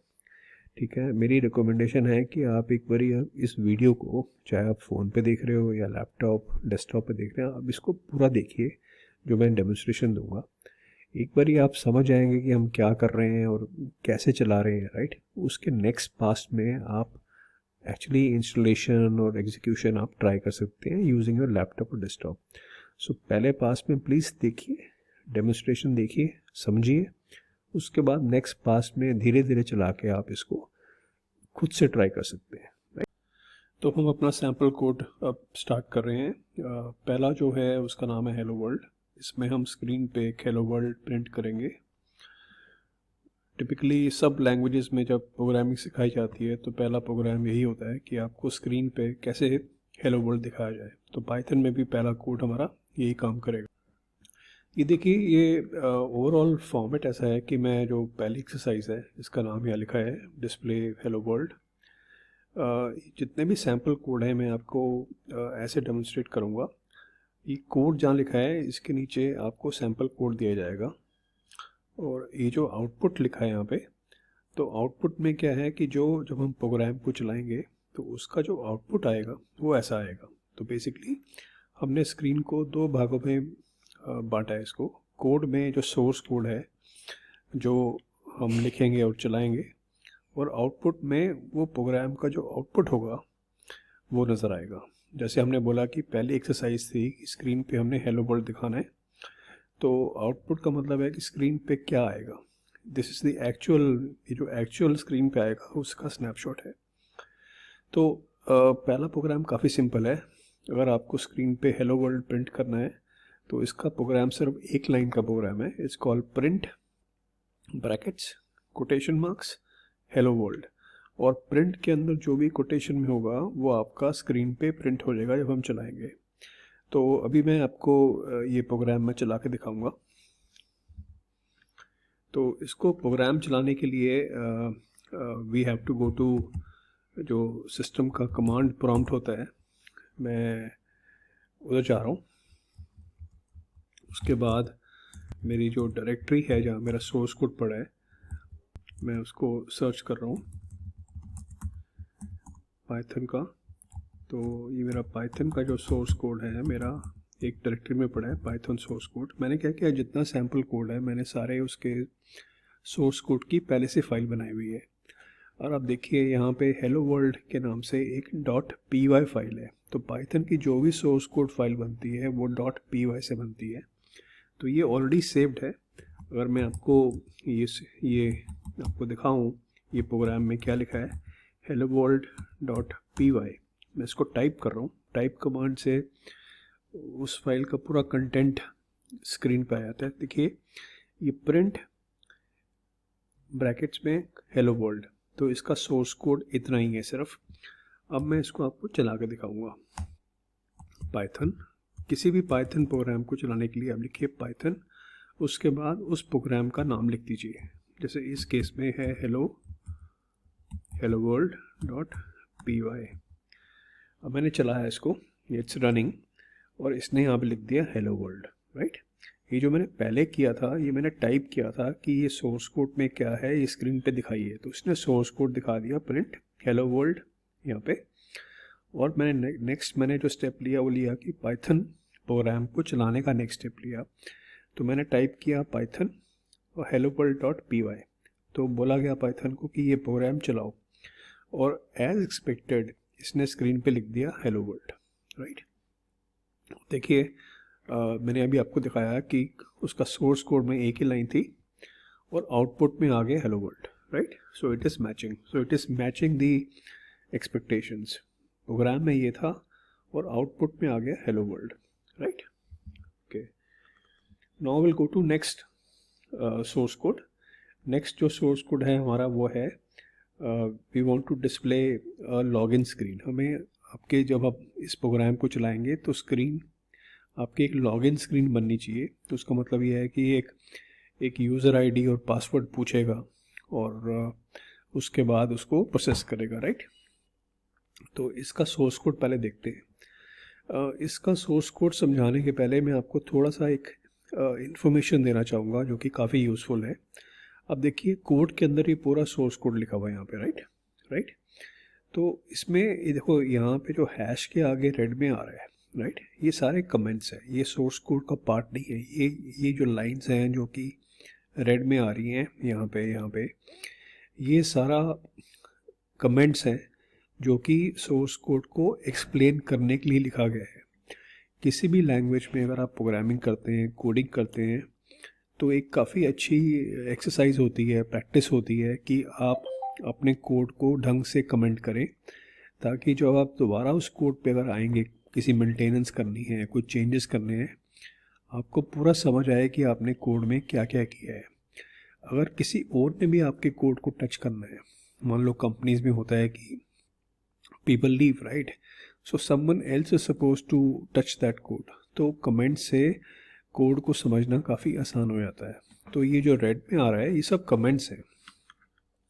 ठीक है। मेरी रिकमेंडेशन है कि आप एक बार इस वीडियो को, चाहे आप फ़ोन पे देख रहे हो या लैपटॉप डेस्कटॉप पे देख रहे हैं, आप इसको पूरा देखिए जो मैं डेमोन्स्ट्रेशन दूंगा। एक बार ही आप समझ आएंगे कि हम क्या कर रहे हैं और कैसे चला रहे हैं, राइट। उसके नेक्स्ट पास में आप एक्चुअली इंस्टॉलेशन और एग्जीक्यूशन आप ट्राई कर सकते हैं यूजिंग योर लैपटॉप और डेस्कटॉप। सो पहले पास में प्लीज़ देखिए, डेमोन्स्ट्रेशन देखिए, समझिए, उसके बाद नेक्स्ट पास में धीरे धीरे चला के आप इसको खुद से ट्राई कर सकते हैं, राइट। तो हम अपना सैम्पल कोड अब स्टार्ट कर रहे हैं। पहला जो है उसका नाम है हेलो वर्ल्ड। इसमें हम स्क्रीन पे एक हेलो वर्ल्ड प्रिंट करेंगे। टिपिकली सब लैंग्वेजेस में जब प्रोग्रामिंग सिखाई जाती है तो पहला प्रोग्राम यही होता है कि आपको स्क्रीन पे कैसे हेलो वर्ल्ड दिखाया जाए। तो पाइथन में भी पहला कोड हमारा यही काम करेगा। ये देखिए, ये ओवरऑल फॉर्मेट ऐसा है कि मैं जो पहली एक्सरसाइज है इसका नाम यहाँ लिखा है डिस्प्ले हेलो वर्ल्ड। जितने भी सैम्पल कोड हैं मैं आपको ऐसे डेमोन्स्ट्रेट करूँगा। ये कोड जहाँ लिखा है इसके नीचे आपको सैम्पल कोड दिया जाएगा और ये जो आउटपुट लिखा है यहाँ पे, तो आउटपुट में क्या है कि जब हम प्रोग्राम को चलाएंगे तो उसका जो आउटपुट आएगा वो ऐसा आएगा। तो बेसिकली हमने स्क्रीन को 2 भागों में बांटा है इसको। कोड में जो सोर्स कोड है जो हम लिखेंगे और चलाएंगे, और आउटपुट में वो प्रोग्राम का जो आउटपुट होगा वो नज़र आएगा। जैसे हमने बोला कि पहली एक्सरसाइज थी कि स्क्रीन पे हमने हेलो वर्ल्ड दिखाना है, तो आउटपुट का मतलब है कि स्क्रीन पे क्या आएगा। दिस इज़ द एक्चुअल, ये जो एक्चुअल स्क्रीन पे आएगा उसका स्नैपशॉट है। तो पहला प्रोग्राम काफ़ी सिंपल है। अगर आपको स्क्रीन पे हेलो वर्ल्ड प्रिंट करना है तो इसका प्रोग्राम सिर्फ एक लाइन का प्रोग्राम है। It's called print brackets quotation marks hello world, और प्रिंट के अंदर जो भी कोटेशन में होगा वो आपका स्क्रीन पे प्रिंट हो जाएगा जब हम चलाएंगे। तो अभी मैं आपको ये प्रोग्राम मैं चला के दिखाऊंगा। तो इसको प्रोग्राम चलाने के लिए we have to go to जो सिस्टम का कमांड प्रॉम्प्ट होता है, मैं उधर जा रहा हूँ। उसके बाद मेरी जो डायरेक्टरी है जहाँ मेरा सोर्स कोड पड़ा है, मैं उसको सर्च कर रहा हूँ पाइथन का। तो ये मेरा पाइथन का जो सोर्स कोड है मेरा एक डायरेक्टरी में पड़ा है, पाइथन सोर्स कोड। मैंने क्या किया, जितना सैम्पल कोड है मैंने सारे उसके सोर्स कोड की पहले से फाइल बनाई हुई है। और आप देखिए यहाँ पे हेलो वर्ल्ड के नाम से एक .py फाइल है। तो पाइथन की जो भी सोर्स कोड फाइल बनती है वो .py से बनती है। तो ये ऑलरेडी सेव्ड है। अगर मैं आपको ये आपको दिखाऊं ये प्रोग्राम में क्या लिखा है, hello world .py, मैं इसको टाइप कर रहा हूँ। टाइप कमांड से उस फाइल का पूरा कंटेंट स्क्रीन पे आ जाता है। देखिए ये प्रिंट ब्रैकेट्स में हेलो वर्ल्ड, तो इसका सोर्स कोड इतना ही है सिर्फ। अब मैं इसको आपको चला के दिखाऊंगा। पाइथन, किसी भी पाइथन प्रोग्राम को चलाने के लिए आप लिखिए पाइथन, उसके बाद उस प्रोग्राम का नाम लिख दीजिए। जैसे इस केस में है हेलो वर्ल्ड .py। अब मैंने चलाया इसको, इट्स रनिंग, और इसने यहाँ पे लिख दिया हेलो वर्ल्ड, राइट। ये जो मैंने पहले किया था, ये मैंने टाइप किया था कि ये सोर्स कोड में क्या है ये स्क्रीन पे दिखाइए, तो इसने सोर्स कोड दिखा दिया प्रिंट हेलो वर्ल्ड यहाँ पे। और मैंने नेक्स्ट मैंने जो स्टेप लिया वो लिया कि पाइथन प्रोग्राम को चलाने का नेक्स्ट स्टेप लिया। तो मैंने टाइप किया पाइथन और hello world.py, तो बोला गया पाइथन को कि ये प्रोग्राम चलाओ, और एज एक्सपेक्टेड इसने स्क्रीन पे लिख दिया हेलो वर्ल्ड, राइट। देखिए मैंने अभी आपको दिखाया कि उसका सोर्स कोड में एक ही लाइन थी और आउटपुट में आ गया hello world, right. So it is matching the expectations. Program में ये था और आउटपुट में आ गया hello world, right. Okay, now will go to next source code. Next जो सोर्स कोड है हमारा वो है we want to display login screen. हमें आपके जब आप इस प्रोग्राम को चलाएंगे तो स्क्रीन आपकी एक लॉगिन स्क्रीन बननी चाहिए। तो उसका मतलब ये है कि एक यूज़र आईडी और पासवर्ड पूछेगा और उसके बाद उसको प्रोसेस करेगा, राइट। तो इसका सोर्स कोड पहले देखते हैं। इसका सोर्स कोड समझाने के पहले मैं आपको थोड़ा सा एक इन्फॉर्मेशन देना चाहूँगा जो कि काफ़ी यूज़फुल है। अब देखिए कोड के अंदर ये पूरा सोर्स कोड लिखा हुआ है यहाँ पे, राइट। तो इसमें ये देखो यहाँ पे जो हैश के आगे रेड में आ रहा है, राइट, ये सारे कमेंट्स हैं, ये सोर्स कोड का पार्ट नहीं है। ये जो लाइंस हैं जो कि रेड में आ रही हैं यहाँ पे ये सारा कमेंट्स हैं जो कि सोर्स कोड को एक्सप्लेन करने के लिए लिखा गया है। किसी भी लैंग्वेज में अगर आप प्रोग्रामिंग करते हैं, कोडिंग करते हैं, तो एक काफ़ी अच्छी एक्सरसाइज होती है, प्रैक्टिस होती है कि आप अपने कोड को ढंग से कमेंट करें, ताकि जब आप दोबारा उस कोड पे अगर आएंगे, किसी मेंटेनेंस करनी है, कुछ चेंजेस करने हैं, आपको पूरा समझ आए कि आपने कोड में क्या क्या किया है। अगर किसी और ने भी आपके कोड को टच करना है, मान लो कंपनीज में होता है कि people leave, right, so someone else is suppose to touch that code, तो कमेंट से कोड को समझना काफ़ी आसान हो जाता है। तो ये जो रेड में आ रहा है ये सब कमेंट्स हैं।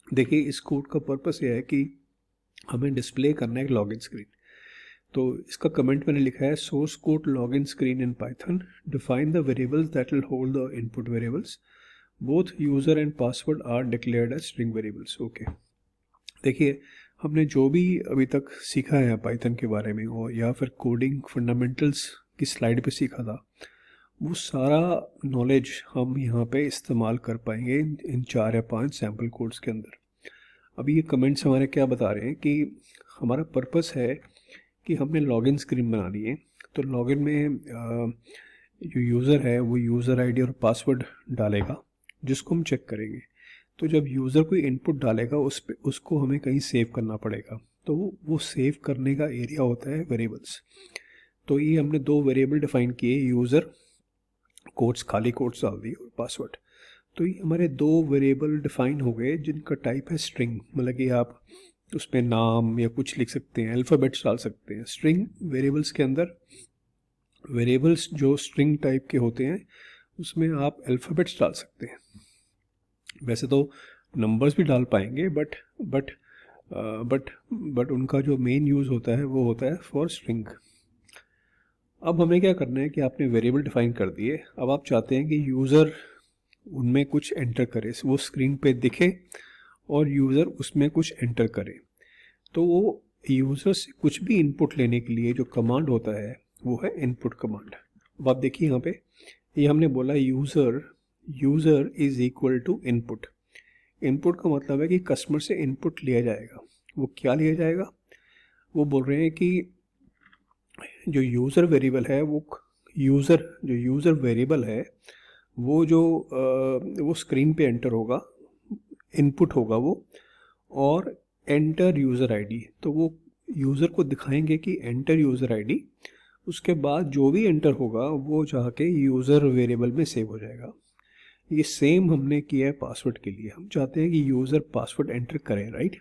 देखिए इस कोड का पर्पस ये है कि हमें डिस्प्ले करना है एक लॉगिन स्क्रीन। तो इसका कमेंट मैंने लिखा है, source code login screen in Python, define the variables that will hold the input variables, both user and password are declared as string variables. Okay, देखिए हमने जो भी अभी तक सीखा है पाइथन के बारे में और या फिर कोडिंग फंडामेंटल्स की स्लाइड पे सीखा था, वो सारा नॉलेज हम यहाँ पे इस्तेमाल कर पाएंगे इन 4 या 5 सैम्पल कोड्स के अंदर। अभी ये कमेंट्स हमारे क्या बता रहे हैं कि हमारा पर्पस है कि हमने लॉगिन स्क्रीन बनानी है। तो लॉगिन में जो यूज़र है वो यूज़र आईडी और पासवर्ड डालेगा जिसको हम चेक करेंगे। तो जब यूज़र कोई इनपुट डालेगा उसको हमें कहीं सेव करना पड़ेगा, तो वो सेव करने का एरिया होता है वेरिएबल्स। तो ये हमने 2 वेरिएबल डिफाइन किए, यूज़र कोट्स, खाली कोट्स डाल दिए, और पासवर्ड। तो ये हमारे 2 वेरिएबल डिफाइन हो गए जिनका टाइप है स्ट्रिंग, मतलब कि आप उसमें नाम या कुछ लिख सकते हैं, अल्फ़ाबेट्स डाल सकते हैं। स्ट्रिंग वेरिएबल्स के अंदर वेरिएबल्स जो स्ट्रिंग टाइप के होते हैं उसमें आप अल्फ़ाबेट्स डाल सकते हैं। वैसे तो नंबर्स भी डाल पाएंगे बट उनका जो मेन यूज़ होता है वो होता है फॉर स्ट्रिंग। अब हमें क्या करना है कि आपने वेरिएबल डिफाइन कर दिए, अब आप चाहते हैं कि यूज़र उनमें कुछ एंटर करे, वो स्क्रीन पे दिखे और यूज़र उसमें कुछ एंटर करे। तो वो यूज़र से कुछ भी इनपुट लेने के लिए जो कमांड होता है वो है इनपुट कमांड। अब आप देखिए यहाँ पे ये हमने बोला user is equal to input. Input का मतलब है कि कस्टमर से इनपुट लिया जाएगा। वो क्या लिया जाएगा? वो बोल रहे हैं कि जो यूज़र वेरिएबल है वो यूज़र वेरिएबल है वो स्क्रीन पे एंटर होगा, इनपुट होगा वो, और एंटर यूज़र आईडी। तो वो यूज़र को दिखाएंगे कि एंटर यूज़र आईडी, उसके बाद जो भी एंटर होगा वो जाके यूज़र वेरिएबल में सेव हो जाएगा। ये सेम हमने किया है पासवर्ड के लिए। हम चाहते हैं कि यूज़र पासवर्ड एंटर करें, राइट?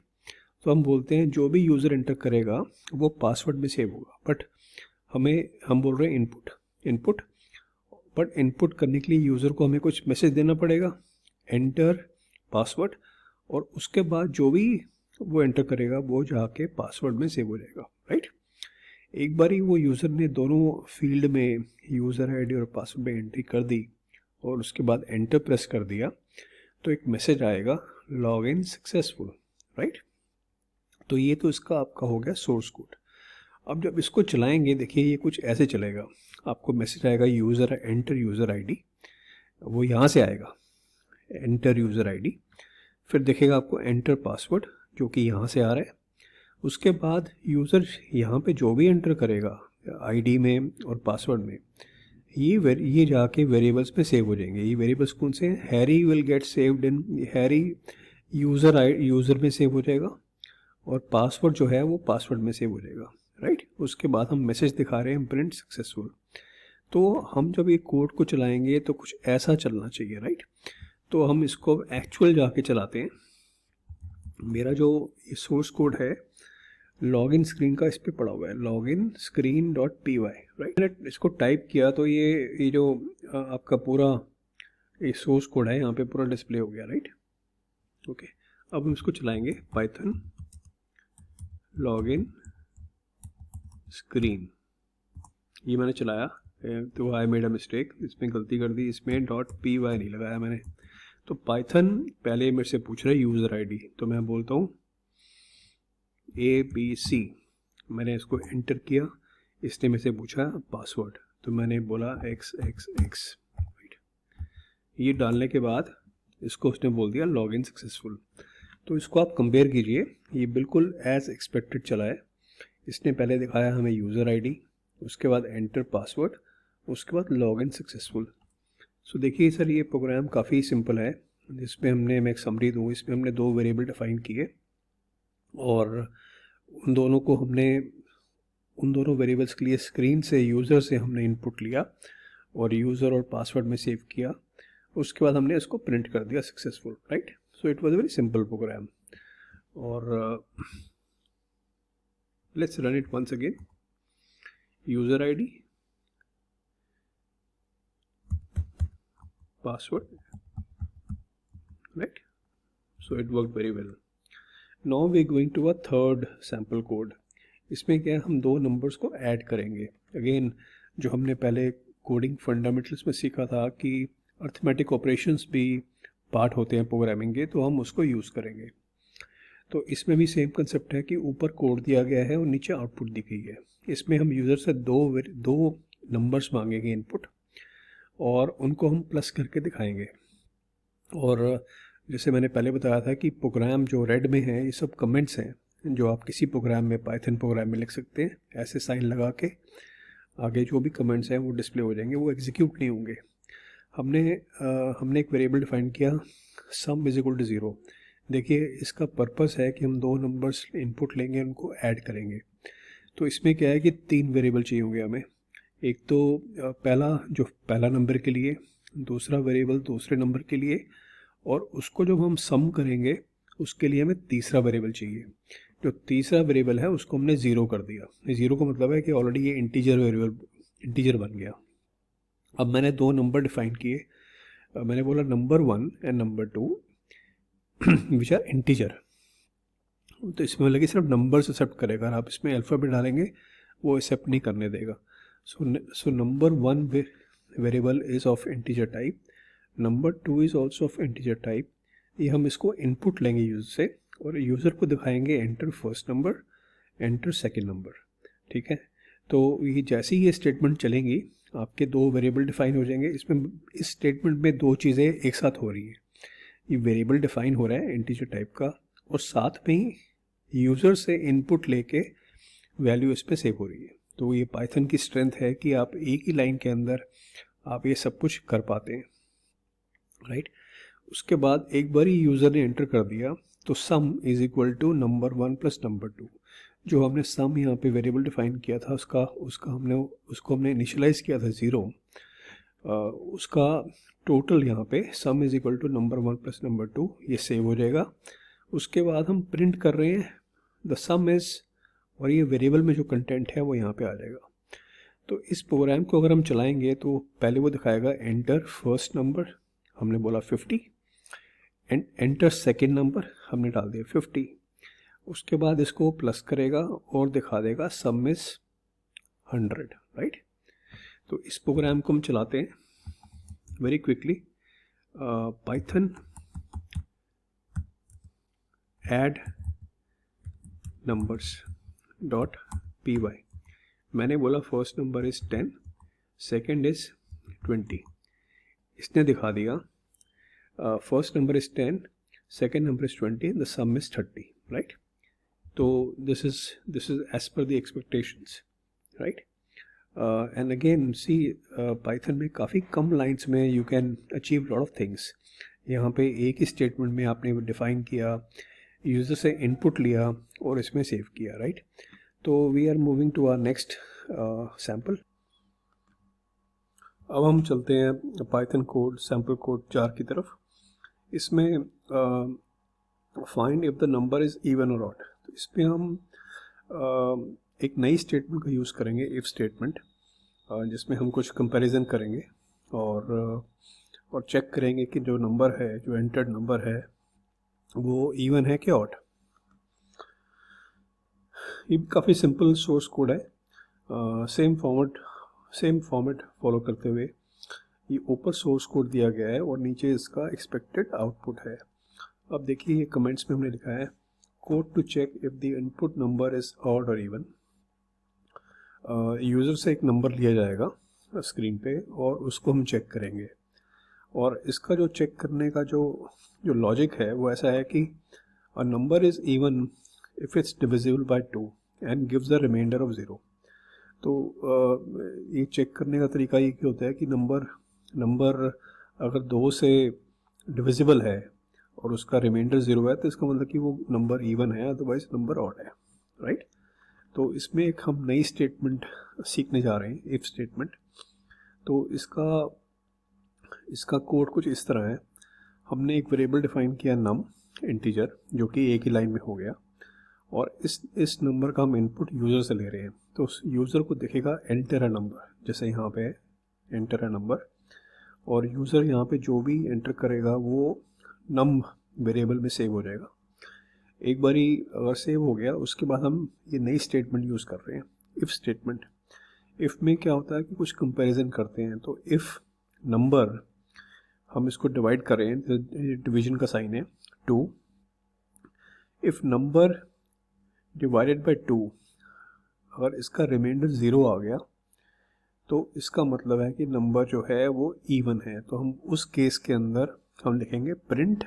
तो हम बोलते हैं जो भी यूज़र एंटर करेगा वो पासवर्ड में सेव होगा, बट हम बोल रहे हैं इनपुट, बट इनपुट करने के लिए यूज़र को हमें कुछ मैसेज देना पड़ेगा, एंटर पासवर्ड, और उसके बाद जो भी वो एंटर करेगा वो जाके पासवर्ड में सेव हो जाएगा, राइट? एक बार ही वो यूज़र ने दोनों फील्ड में यूज़र आईडी और पासवर्ड में एंट्री कर दी और उसके बाद एंटर प्रेस कर दिया तो एक मैसेज आएगा, लॉग इन सक्सेसफुल, राइट? तो ये तो इसका आपका हो गया सोर्स कोड। अब जब इसको चलाएंगे, देखिए ये कुछ ऐसे चलेगा। आपको मैसेज आएगा एंटर यूज़र आईडी, वो यहाँ से आएगा एंटर यूज़र आईडी, फिर देखेगा आपको एंटर पासवर्ड जो कि यहाँ से आ रहा है। उसके बाद यूज़र यहाँ पे जो भी एंटर करेगा आईडी में और पासवर्ड में, ये जाके वेरिएबल्स में सेव हो जाएंगे। ये वेरिएबल्स कौन से हैं? Harry will get saved in, Harry user में सेव हो जाएगा और पासवर्ड जो है वो पासवर्ड में सेव हो जाएगा, राइट? उसके बाद हम मैसेज दिखा रहे हैं प्रिंट सक्सेसफुल। तो हम जब ये कोड को चलाएंगे तो कुछ ऐसा चलना चाहिए, राइट? तो हम इसको एक्चुअल जाके चलाते हैं। मेरा जो ये सोर्स कोड है लॉगिन स्क्रीन का इस पर पड़ा हुआ है, login screen dot P Y, right? मैंने इसको टाइप किया तो ये जो आपका पूरा ये सोर्स कोड है यहाँ पे पूरा डिस्प्ले हो गया, राइट? ओके, अब हम इसको चलाएंगे, पाइथन लॉगिन स्क्रीन। ये मैंने चलाया तो आई मेड अ मिस्टेक, इसमें गलती कर दी, इसमें डॉट पी वाई नहीं लगाया मैंने। तो पाइथन पहले मेरे से पूछ रहा है यूज़र आईडी, तो मैं बोलता हूँ ABC। मैंने इसको एंटर किया, इसने मेरे से पूछा पासवर्ड, तो मैंने बोला XXX, राइट? ये डालने के बाद इसको उसने बोल दिया लॉगिन सक्सेसफुल। तो इसको आप कंपेयर कीजिए, ये बिल्कुल एज एक्सपेक्टेड चला है। इसने पहले दिखाया हमें यूज़र आईडी, उसके बाद एंटर पासवर्ड, उसके बाद लॉगिन सक्सेसफुल। सो देखिए सर, ये प्रोग्राम काफ़ी सिंपल है। जिसमें मैं एक समरी दूँ, इसमें हमने 2 वेरिएबल डिफाइन किए और उन दोनों वेरिएबल्स के लिए स्क्रीन से यूज़र से हमने इनपुट लिया और यूज़र और पासवर्ड में सेव किया। उसके बाद हमने इसको प्रिंट कर दिया successful, right? So it was a very simple program. और let's run it once again. User ID, password, right? So it worked very well. Now we're going to a third sample code. इसमें क्या है, हम 2 numbers को add करेंगे। Again जो हमने पहले कोडिंग फंडामेंटल्स में सीखा था कि अर्थमेटिक ऑपरेशंस भी पार्ट होते हैं प्रोग्रामिंग के, तो हम उसको यूज़ करेंगे। तो इसमें भी सेम कंसेप्ट है कि ऊपर कोड दिया गया है और नीचे आउटपुट दी गई है। इसमें हम यूज़र से दो नंबर्स मांगेंगे इनपुट, और उनको हम प्लस करके दिखाएंगे। और जैसे मैंने पहले बताया था कि प्रोग्राम जो रेड में है ये सब कमेंट्स हैं जो आप किसी प्रोग्राम में, पाइथन प्रोग्राम में लिख सकते हैं। ऐसे साइन लगा के आगे जो भी कमेंट्स हैं वो डिस्प्ले हो जाएंगे, वो एग्जीक्यूट नहीं होंगे। हमने एक वेरिएबल डिफाइन किया, सम इज इक्वल टू 0। देखिए इसका पर्पस है कि हम 2 नंबर्स इनपुट लेंगे, उनको ऐड करेंगे। तो इसमें क्या है कि 3 वेरिएबल चाहिए होंगे हमें। एक तो पहला नंबर के लिए, दूसरा वेरिएबल दूसरे नंबर के लिए, और उसको जब हम सम करेंगे उसके लिए हमें तीसरा वेरिएबल चाहिए। जो तीसरा वेरिएबल है उसको हमने 0 कर दिया। 0 का मतलब है कि ऑलरेडी ये इंटीजर बन गया। अब मैंने 2 नंबर डिफाइन किए। मैंने बोला number 1 and number 2 which are integer. तो इसमें लगे सिर्फ नंबर्स एक्सेप्ट करेगा, आप इसमें अल्फ़ाबेट डालेंगे वो एक्सेप्ट नहीं करने देगा। So number one variable is of integer type, number two is also of integer type. ये हम इसको इनपुट लेंगे यूज़र से और यूज़र को दिखाएंगे enter first number, enter second number, ठीक है। तो ये जैसे ही ये स्टेटमेंट चलेंगी आपके दो वेरिएबल डिफाइन हो जाएंगे। इसमें इस स्टेटमेंट में दो चीज़ें एक साथ हो रही है, ये वेरिएबल डिफाइन हो रहा है इंटीजर टाइप का और साथ में ही यूज़र से इनपुट लेके वैल्यू इस पर सेव हो रही है। तो ये पाइथन की स्ट्रेंथ है कि आप एक ही लाइन के अंदर आप ये सब कुछ कर पाते हैं, राइट। उसके बाद एक बार ही यूज़र ने एंटर कर दिया तो sum is equal to number one plus number two. जो हमने सम यहाँ पे वेरिएबल डिफाइन किया था उसको हमने इनिशियलाइज किया था 0, उसका टोटल यहाँ पे sum is equal to number one plus number two, ये सेव हो जाएगा। उसके बाद हम प्रिंट कर रहे हैं द सम इज, और ये वेरिएबल में जो कंटेंट है वो यहाँ पे आ जाएगा। तो इस प्रोग्राम को अगर हम चलाएंगे तो पहले वो दिखाएगा एंटर फर्स्ट नंबर, हमने बोला 50, एंड एंटर सेकेंड नंबर हमने डाल दिया 50। उसके बाद इसको प्लस करेगा और दिखा देगा सम इज 100, राइट। तो इस प्रोग्राम को हम चलाते हैं very quickly. Python add numbers dot P Y, मैंने बोला first number is 10, second is 20, इसने दिखा दिया first number is 10, second number is 20, the sum is 30, right. तो this is as per the expectations, right. And again see Python में काफ़ी कम लाइंस में you can achieve lot of things. यहाँ पे एक ही स्टेटमेंट में आपने डिफाइन किया, यूज़र से इनपुट लिया और इसमें सेव किया, राइट। तो we are moving to our next sample. अब हम चलते हैं पाइथन कोड सैम्पल कोड 4 की तरफ। इसमें find if the number is even और ऑड, तो इस पर हम एक नई स्टेटमेंट का यूज़ करेंगे, इफ़ स्टेटमेंट, जिसमें हम कुछ कंपैरिजन करेंगे और चेक करेंगे कि जो नंबर है, जो एंटर्ड नंबर है, वो इवन है कि ऑड। ये काफ़ी सिंपल सोर्स कोड है, सेम फॉर्मेट फॉलो करते हुए ये ऊपर सोर्स कोड दिया गया है और नीचे इसका एक्सपेक्टेड आउटपुट है। अब देखिए ये कमेंट्स में हमने लिखा है code to check if the input number is odd और इवन। यूज़र से एक नंबर लिया जाएगा स्क्रीन पे और उसको हम चेक करेंगे, और इसका जो चेक करने का जो लॉजिक है वो ऐसा है कि a number is even if it's divisible by 2 and gives the remainder of 0। तो ये चेक करने का तरीका ये होता है कि नंबर अगर 2 से डिविजिबल है और उसका रिमाइंडर 0 है तो इसका मतलब कि वो नंबर इवन है, अदरवाइज नंबर ऑड है, राइट। तो इसमें एक हम नई स्टेटमेंट सीखने जा रहे हैं, इफ स्टेटमेंट। तो इसका कोड कुछ इस तरह है। हमने एक वेरिएबल डिफाइन किया नम इंटीजर, जो कि एक ही लाइन में हो गया, और इस नंबर का हम इनपुट यूज़र से ले रहे हैं। तो उस यूज़र को दिखेगा एंटर अ नंबर, जैसे यहाँ पे है एंटर अ नंबर, और यूज़र यहाँ पे जो भी एंटर करेगा वो नम वेरिएबल में सेव हो जाएगा। एक बारी अगर सेव हो गया उसके बाद हम ये नई स्टेटमेंट यूज़ कर रहे हैं, इफ़ स्टेटमेंट। इफ़ में क्या होता है कि कुछ कंपैरिजन करते हैं। तो इफ़ नंबर, हम इसको डिवाइड कर रहे हैं, डिवीजन का साइन है 2। इफ़ नंबर डिवाइडेड बाय 2, अगर इसका रिमाइंडर 0 आ गया तो इसका मतलब है कि नंबर जो है वो इवन है। तो हम उस केस के अंदर हम लिखेंगे print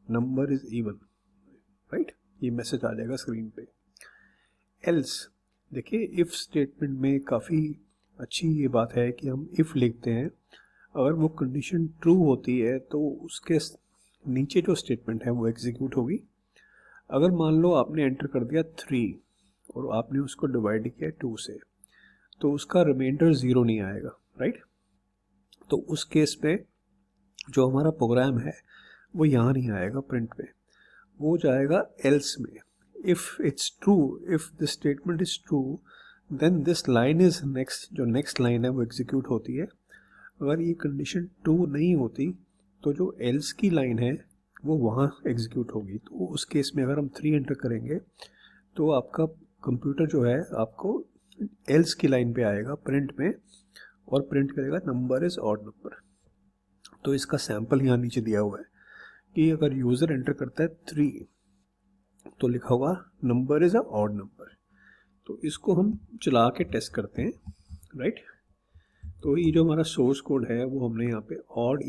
number is even, right. ये मैसेज आ जाएगा स्क्रीन पे। एल्स, देखिए इफ़ स्टेटमेंट में काफ़ी अच्छी ये बात है कि हम इफ़ लिखते हैं, अगर वो कंडीशन ट्रू होती है तो उसके नीचे जो स्टेटमेंट है वो एग्जीक्यूट होगी। अगर मान लो आपने एंटर कर दिया 3 और आपने उसको डिवाइड किया 2 से, तो उसका रिमाइंडर 0 नहीं आएगा, राइट। तो उस केस में जो हमारा प्रोग्राम है वो यहाँ नहीं आएगा प्रिंट में, वो जाएगा एल्स में। If it's true, if the statement is true, then this line is next, जो नेक्स्ट लाइन है वो एग्जीक्यूट होती है। अगर ये कंडीशन ट्रू नहीं होती तो जो एल्स की लाइन है वो वहाँ एग्जीक्यूट होगी। तो उस केस में अगर हम 3 एंटर करेंगे तो आपका कंप्यूटर जो है आपको एल्स की लाइन पे आएगा प्रिंट में और प्रिंट करेगा नंबर इज ऑड नंबर। तो इसका सैंपल यहाँ नीचे दिया हुआ है कि अगर यूज़र एंटर करता है 3 तो लिखा होगा number is a odd number. तो इसको हम चला के टेस्ट करते हैं, राइट। तो ये जो हमारा सोर्स कोड है वो हमने यहाँ पे odd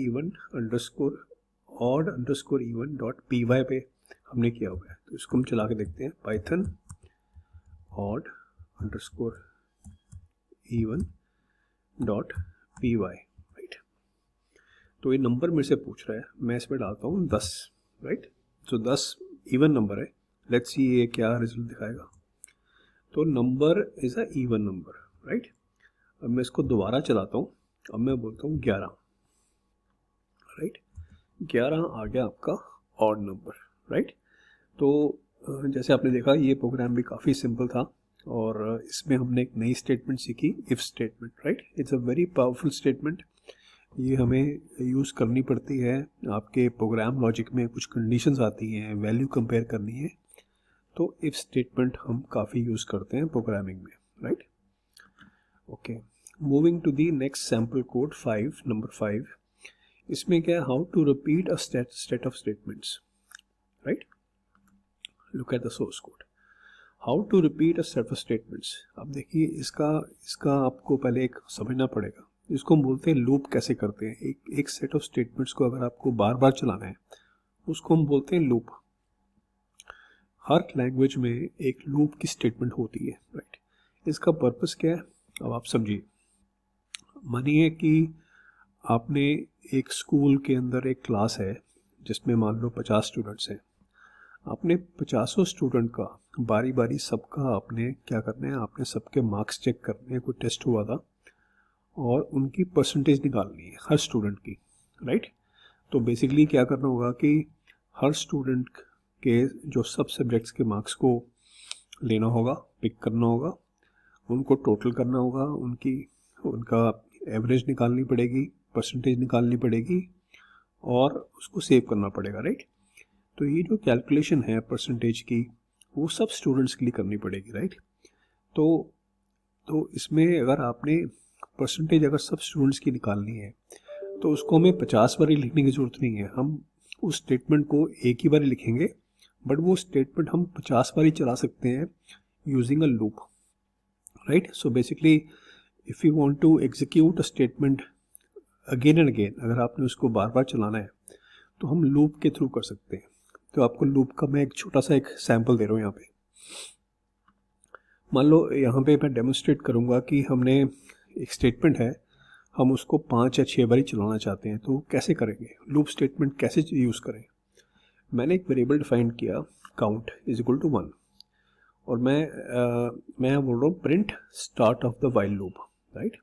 underscore even dot P Y पे हमने किया हुआ है। तो इसको हम चला के देखते हैं, Python odd underscore even dot P Y, right. तो ये नंबर मेरे से पूछ रहा है, मैं इसमें डालता हूँ 10, राइट। तो 10 इवन नंबर है। लेट्स सी ये क्या रिजल्ट दिखाएगा। तो number is a even number, right. अब मैं इसको दोबारा चलाता हूँ, अब मैं बोलता हूँ 11, राइट। 11 आ गया आपका ऑड नंबर, राइट। तो जैसे आपने देखा ये प्रोग्राम भी काफ़ी सिंपल था और इसमें हमने एक नई स्टेटमेंट सीखी, if statement, right. It's a very powerful statement. ये हमें यूज़ करनी पड़ती है, आपके प्रोग्राम लॉजिक में कुछ कंडीशंस आती हैं, वैल्यू कंपेयर करनी है, तो इफ़ स्टेटमेंट हम काफ़ी यूज़ करते हैं प्रोग्रामिंग में, right. Okay, moving to the next sample code 5, number 5। इसमें क्या है, how to repeat a set of statements, right. Look at the source code, how to repeat a set of statements. अब देखिए इसका आपको पहले एक समझना पड़ेगा, इसको हम बोलते हैं लूप। कैसे करते हैं, एक सेट ऑफ स्टेटमेंट्स को अगर आपको बार बार चलाना है उसको हम बोलते हैं लूप। हर लैंग्वेज में एक लूप की स्टेटमेंट होती है, राइट। इसका पर्पस क्या है, अब आप समझिए। मानिए कि आपने एक स्कूल के अंदर एक क्लास है जिसमें मान लो 50 स्टूडेंट्स हैं। आपने 50 स्टूडेंट का बारी बारी सबका आपने क्या करना है, आपने सबके मार्क्स चेक करने हैं, कोई टेस्ट हुआ था, और उनकी परसेंटेज निकालनी है हर स्टूडेंट की, राइट। तो बेसिकली क्या करना होगा कि हर स्टूडेंट के जो सब सब्जेक्ट्स के मार्क्स को लेना होगा, पिक करना होगा, उनको टोटल करना होगा, उनका एवरेज निकालनी पड़ेगी, परसेंटेज निकालनी पड़ेगी और उसको सेव करना पड़ेगा, राइट। तो ये जो कैलकुलेशन है परसेंटेज की वो सब स्टूडेंट्स के लिए करनी पड़ेगी, राइट। तो इसमें अगर आपने परसेंटेज अगर सब स्टूडेंट्स की निकालनी है तो उसको हमें 50 बारी लिखने की ज़रूरत नहीं है। हम उस स्टेटमेंट को एक ही बारी लिखेंगे, बट वो स्टेटमेंट हम 50 बारी चला सकते हैं using a loop, right. So basically if you want to execute a statement again and again, अगर आपने उसको बार बार चलाना है तो हम लूप के थ्रू कर सकते हैं। तो आपको लूप का मैं एक छोटा सा एक सैम्पल दे रहा हूँ यहाँ पे। मान लो यहाँ पे मैं डेमोन्स्ट्रेट करूँगा कि हमने एक स्टेटमेंट है, हम उसको 5 या 6 बारी चलाना चाहते हैं, तो कैसे करेंगे, लूप स्टेटमेंट कैसे यूज़ करें। मैंने एक वेरिएबल डिफाइन किया, काउंट इज इक्वल टू 1, और मैं बोल रहा हूँ print start of the while loop, right.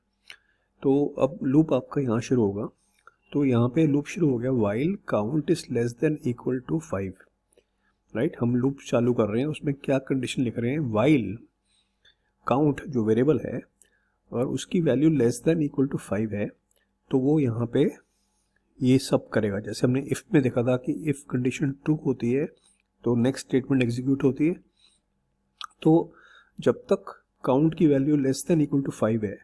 तो अब लूप आपका यहाँ शुरू होगा, तो यहाँ पे लूप शुरू हो गया, while count is less than equal to 5, right. हम लूप चालू कर रहे हैं, उसमें क्या कंडीशन लिख रहे हैं, वाइल काउंट जो वेरिएबल है और उसकी value less than equal to 5 है, तो वो यहाँ पे ये सब करेगा। जैसे हमने इफ़ में देखा था कि इफ़ कंडीशन ट्रू होती है तो नेक्स्ट स्टेटमेंट एग्जीक्यूट होती है। तो जब तक काउंट की value less than equal to 5 है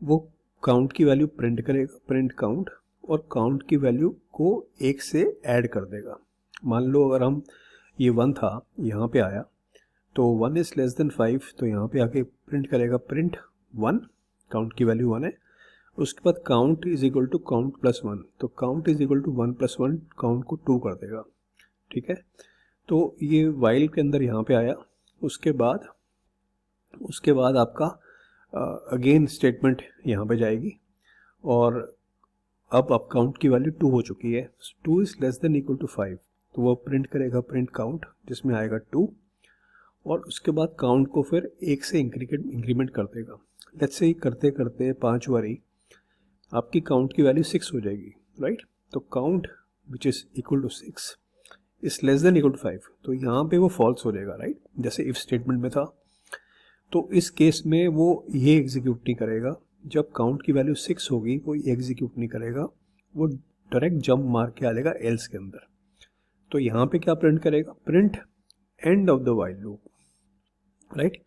वो काउंट की वैल्यू प्रिंट करेगा, प्रिंट काउंट, और काउंट की वैल्यू को 1 से ऐड कर देगा। मान लो अगर हम ये 1 था यहाँ पे आया तो 1 इज़ लेस देन 5, तो यहाँ पे आके प्रिंट करेगा प्रिंट 1, काउंट की वैल्यू 1 है। उसके बाद count is equal to count plus 1, तो count is equal to 1 plus 1 count को 2 कर देगा, ठीक है। तो ये वाइल के अंदर यहाँ पे आया, उसके बाद आपका अगेन स्टेटमेंट यहाँ पे जाएगी और अब काउंट की वैल्यू 2 हो चुकी है, 2 is less than equal to 5, तो वो प्रिंट करेगा प्रिंट काउंट जिसमें आएगा 2, और उसके बाद काउंट को फिर 1 से इंक्रीमेंट कर देगा। लेट्स से करते करते 5 बारी आपकी काउंट की वैल्यू 6 हो जाएगी, राइट। तो count which is equal to 6 is less than equal to 5, तो यहाँ पे वो फॉल्स हो जाएगा, राइट, जैसे इफ स्टेटमेंट में था। तो इस केस में वो ये एग्जीक्यूट नहीं करेगा, जब काउंट की वैल्यू 6 होगी वो एग्जीक्यूट नहीं करेगा, वो डायरेक्ट जंप मार के आ जाएगा एल्स के अंदर। तो यहाँ पे क्या प्रिंट करेगा, print and of the while loop, right.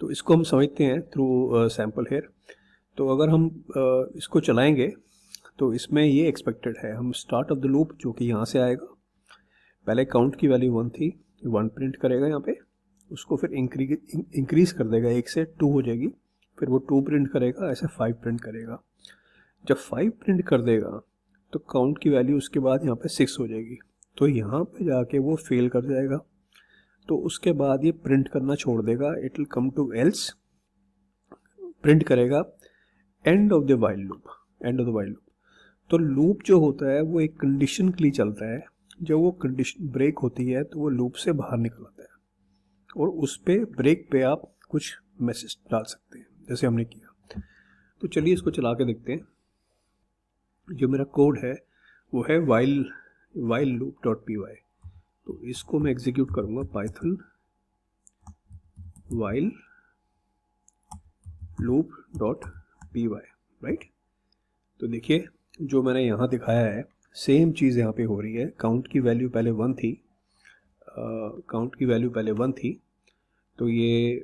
तो इसको हम समझते हैं थ्रू सैम्पल हेयर। तो अगर हम इसको चलाएंगे तो इसमें ये एक्सपेक्टेड है, हम स्टार्ट ऑफ द लूप जो कि यहाँ से आएगा, पहले काउंट की वैल्यू 1 थी, 1 प्रिंट करेगा यहाँ पे, उसको फिर इंक्रीज कर देगा, 1 से 2 हो जाएगी, फिर वो 2 प्रिंट करेगा, ऐसे 5 प्रिंट करेगा। जब 5 प्रिंट कर देगा तो काउंट की वैल्यू उसके बाद यहाँ पे 6 हो जाएगी, तो यहाँ पे जाके वो फेल कर जाएगा। तो उसके बाद ये प्रिंट करना छोड़ देगा, it will come to else, print करेगा end of the while loop, end of the while loop. तो लूप जो होता है वो एक कंडीशन के लिए चलता है, जब वो कंडीशन ब्रेक होती है तो वो लूप से बाहर निकल आता है, और उस पे ब्रेक पे आप कुछ मैसेज डाल सकते हैं जैसे हमने किया। तो चलिए इसको चला के देखते हैं। जो मेरा कोड है वो है while loop.py, तो इसको मैं एग्जीक्यूट करूँगा, पाइथन while loop.py, राइट। तो देखिए जो मैंने यहाँ दिखाया है सेम चीज़ यहाँ पे हो रही है। काउंट की वैल्यू पहले 1 थी, तो ये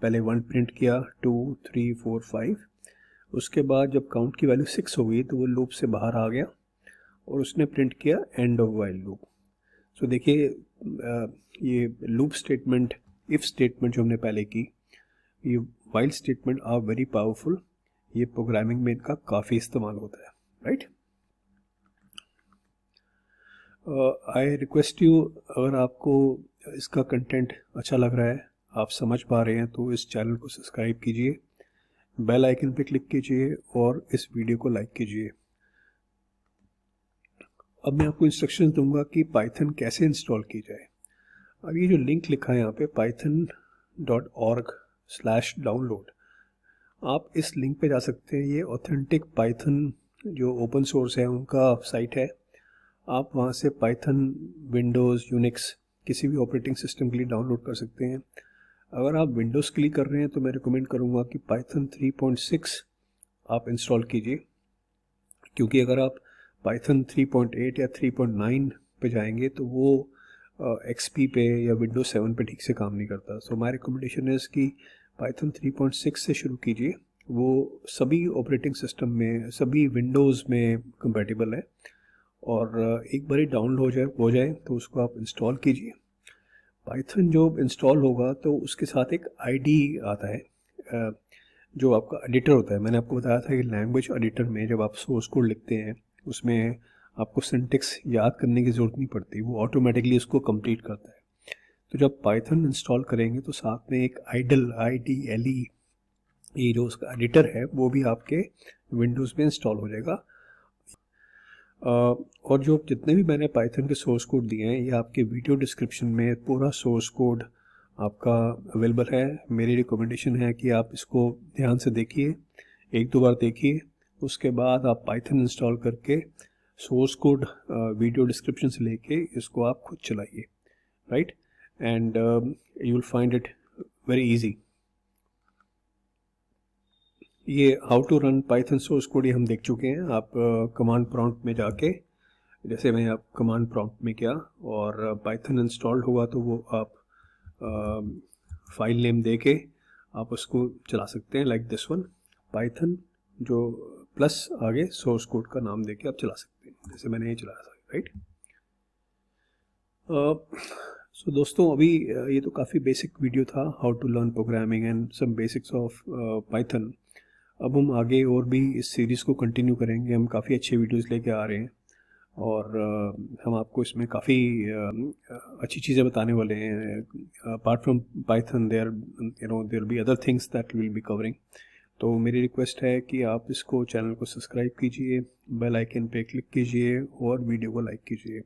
पहले 1 प्रिंट किया, 2 3 4 5, उसके बाद जब काउंट की वैल्यू 6 हो गई तो वो लूप से बाहर आ गया और उसने प्रिंट किया एंड ऑफ वाइल लूप। सो देखिए ये लूप स्टेटमेंट, इफ स्टेटमेंट जो हमने पहले की, ये while statement are very powerful, ये प्रोग्रामिंग में इनका काफ़ी इस्तेमाल होता है, राइट। आई रिक्वेस्ट यू, अगर आपको इसका कंटेंट अच्छा लग रहा है, आप समझ पा रहे हैं, तो इस चैनल को सब्सक्राइब कीजिए, बेल आइकन पे क्लिक कीजिए और इस वीडियो को लाइक कीजिए। अब मैं आपको इंस्ट्रक्शंस दूंगा कि पाइथन कैसे इंस्टॉल की जाए। अब ये जो लिंक लिखा है यहाँ पे python.org/download, आप इस लिंक पे जा सकते हैं। ये ऑथेंटिक पाइथन जो ओपन सोर्स है उनका साइट है। आप वहाँ से पाइथन विंडोज़, यूनिक्स किसी भी ऑपरेटिंग सिस्टम के लिए डाउनलोड कर सकते हैं। अगर आप विंडोज़ के लिए कर रहे हैं तो मैं रिकमेंड करूँगा कि पाइथन 3.6 आप इंस्टॉल कीजिए, क्योंकि अगर आप पाइथन 3.8 या 3.9 पे जाएंगे तो वो XP पे या विंडोज़ 7 पे ठीक से काम नहीं करता। सो माय रिकमेंडेशन है कि पाइथन 3.6 से शुरू कीजिए, वो सभी ऑपरेटिंग सिस्टम में, सभी विंडोज़ में कंपैटिबल है, और एक बार ही डाउनलोड हो जाए तो उसको आप इंस्टॉल कीजिए। पाइथन जो इंस्टॉल होगा तो उसके साथ एक आईडी आता है, जो आपका एडिटर होता है। मैंने आपको बताया था कि लैंग्वेज एडिटर में जब आप सोर्स कोड लिखते हैं उसमें आपको सिंटेक्स याद करने की ज़रूरत नहीं पड़ती, वो ऑटोमेटिकली उसको कंप्लीट करता है। तो जब पाइथन इंस्टॉल करेंगे तो साथ में एक IDLE, ये जो उसका एडिटर है वो भी आपके विंडोज़ में इंस्टॉल हो जाएगा। और जो जितने भी मैंने पाइथन के सोर्स कोड दिए हैं, ये आपके वीडियो डिस्क्रिप्शन में पूरा सोर्स कोड आपका अवेलेबल है। मेरी रिकमेंडेशन है कि आप इसको ध्यान से देखिए, 1-2 बार देखिए, उसके बाद आप पाइथन इंस्टॉल करके सोर्स कोड वीडियो डिस्क्रिप्शन से लेके इसको आप खुद चलाइए, right, and you will find it very easy. ये how to run Python source code ये हम देख चुके हैं। आप कमांड प्रॉम्प्ट में जाके, जैसे मैंने आप कमांड प्रॉम्प्ट में किया और पाइथन इंस्टॉल्ड हुआ तो वो आप फाइल नेम दे के आप उसको चला सकते हैं, लाइक दिस वन, पाइथन जो प्लस आगे सोर्स कोड का नाम दे के आप चला सकते हैं, जैसे मैंने ये चलाया था, राइट। सो दोस्तों, अभी ये तो काफ़ी बेसिक वीडियो था, how to learn programming and some basics of Python. अब हम आगे और भी इस सीरीज़ को कंटिन्यू करेंगे, हम काफ़ी अच्छे वीडियोस लेके आ रहे हैं और हम आपको इसमें काफ़ी अच्छी चीज़ें बताने वाले हैं। Apart from Python there will be other things that will be covering. तो मेरी रिक्वेस्ट है कि आप इसको, चैनल को सब्सक्राइब कीजिए, बेल आइकन पे क्लिक कीजिए और वीडियो को लाइक कीजिए।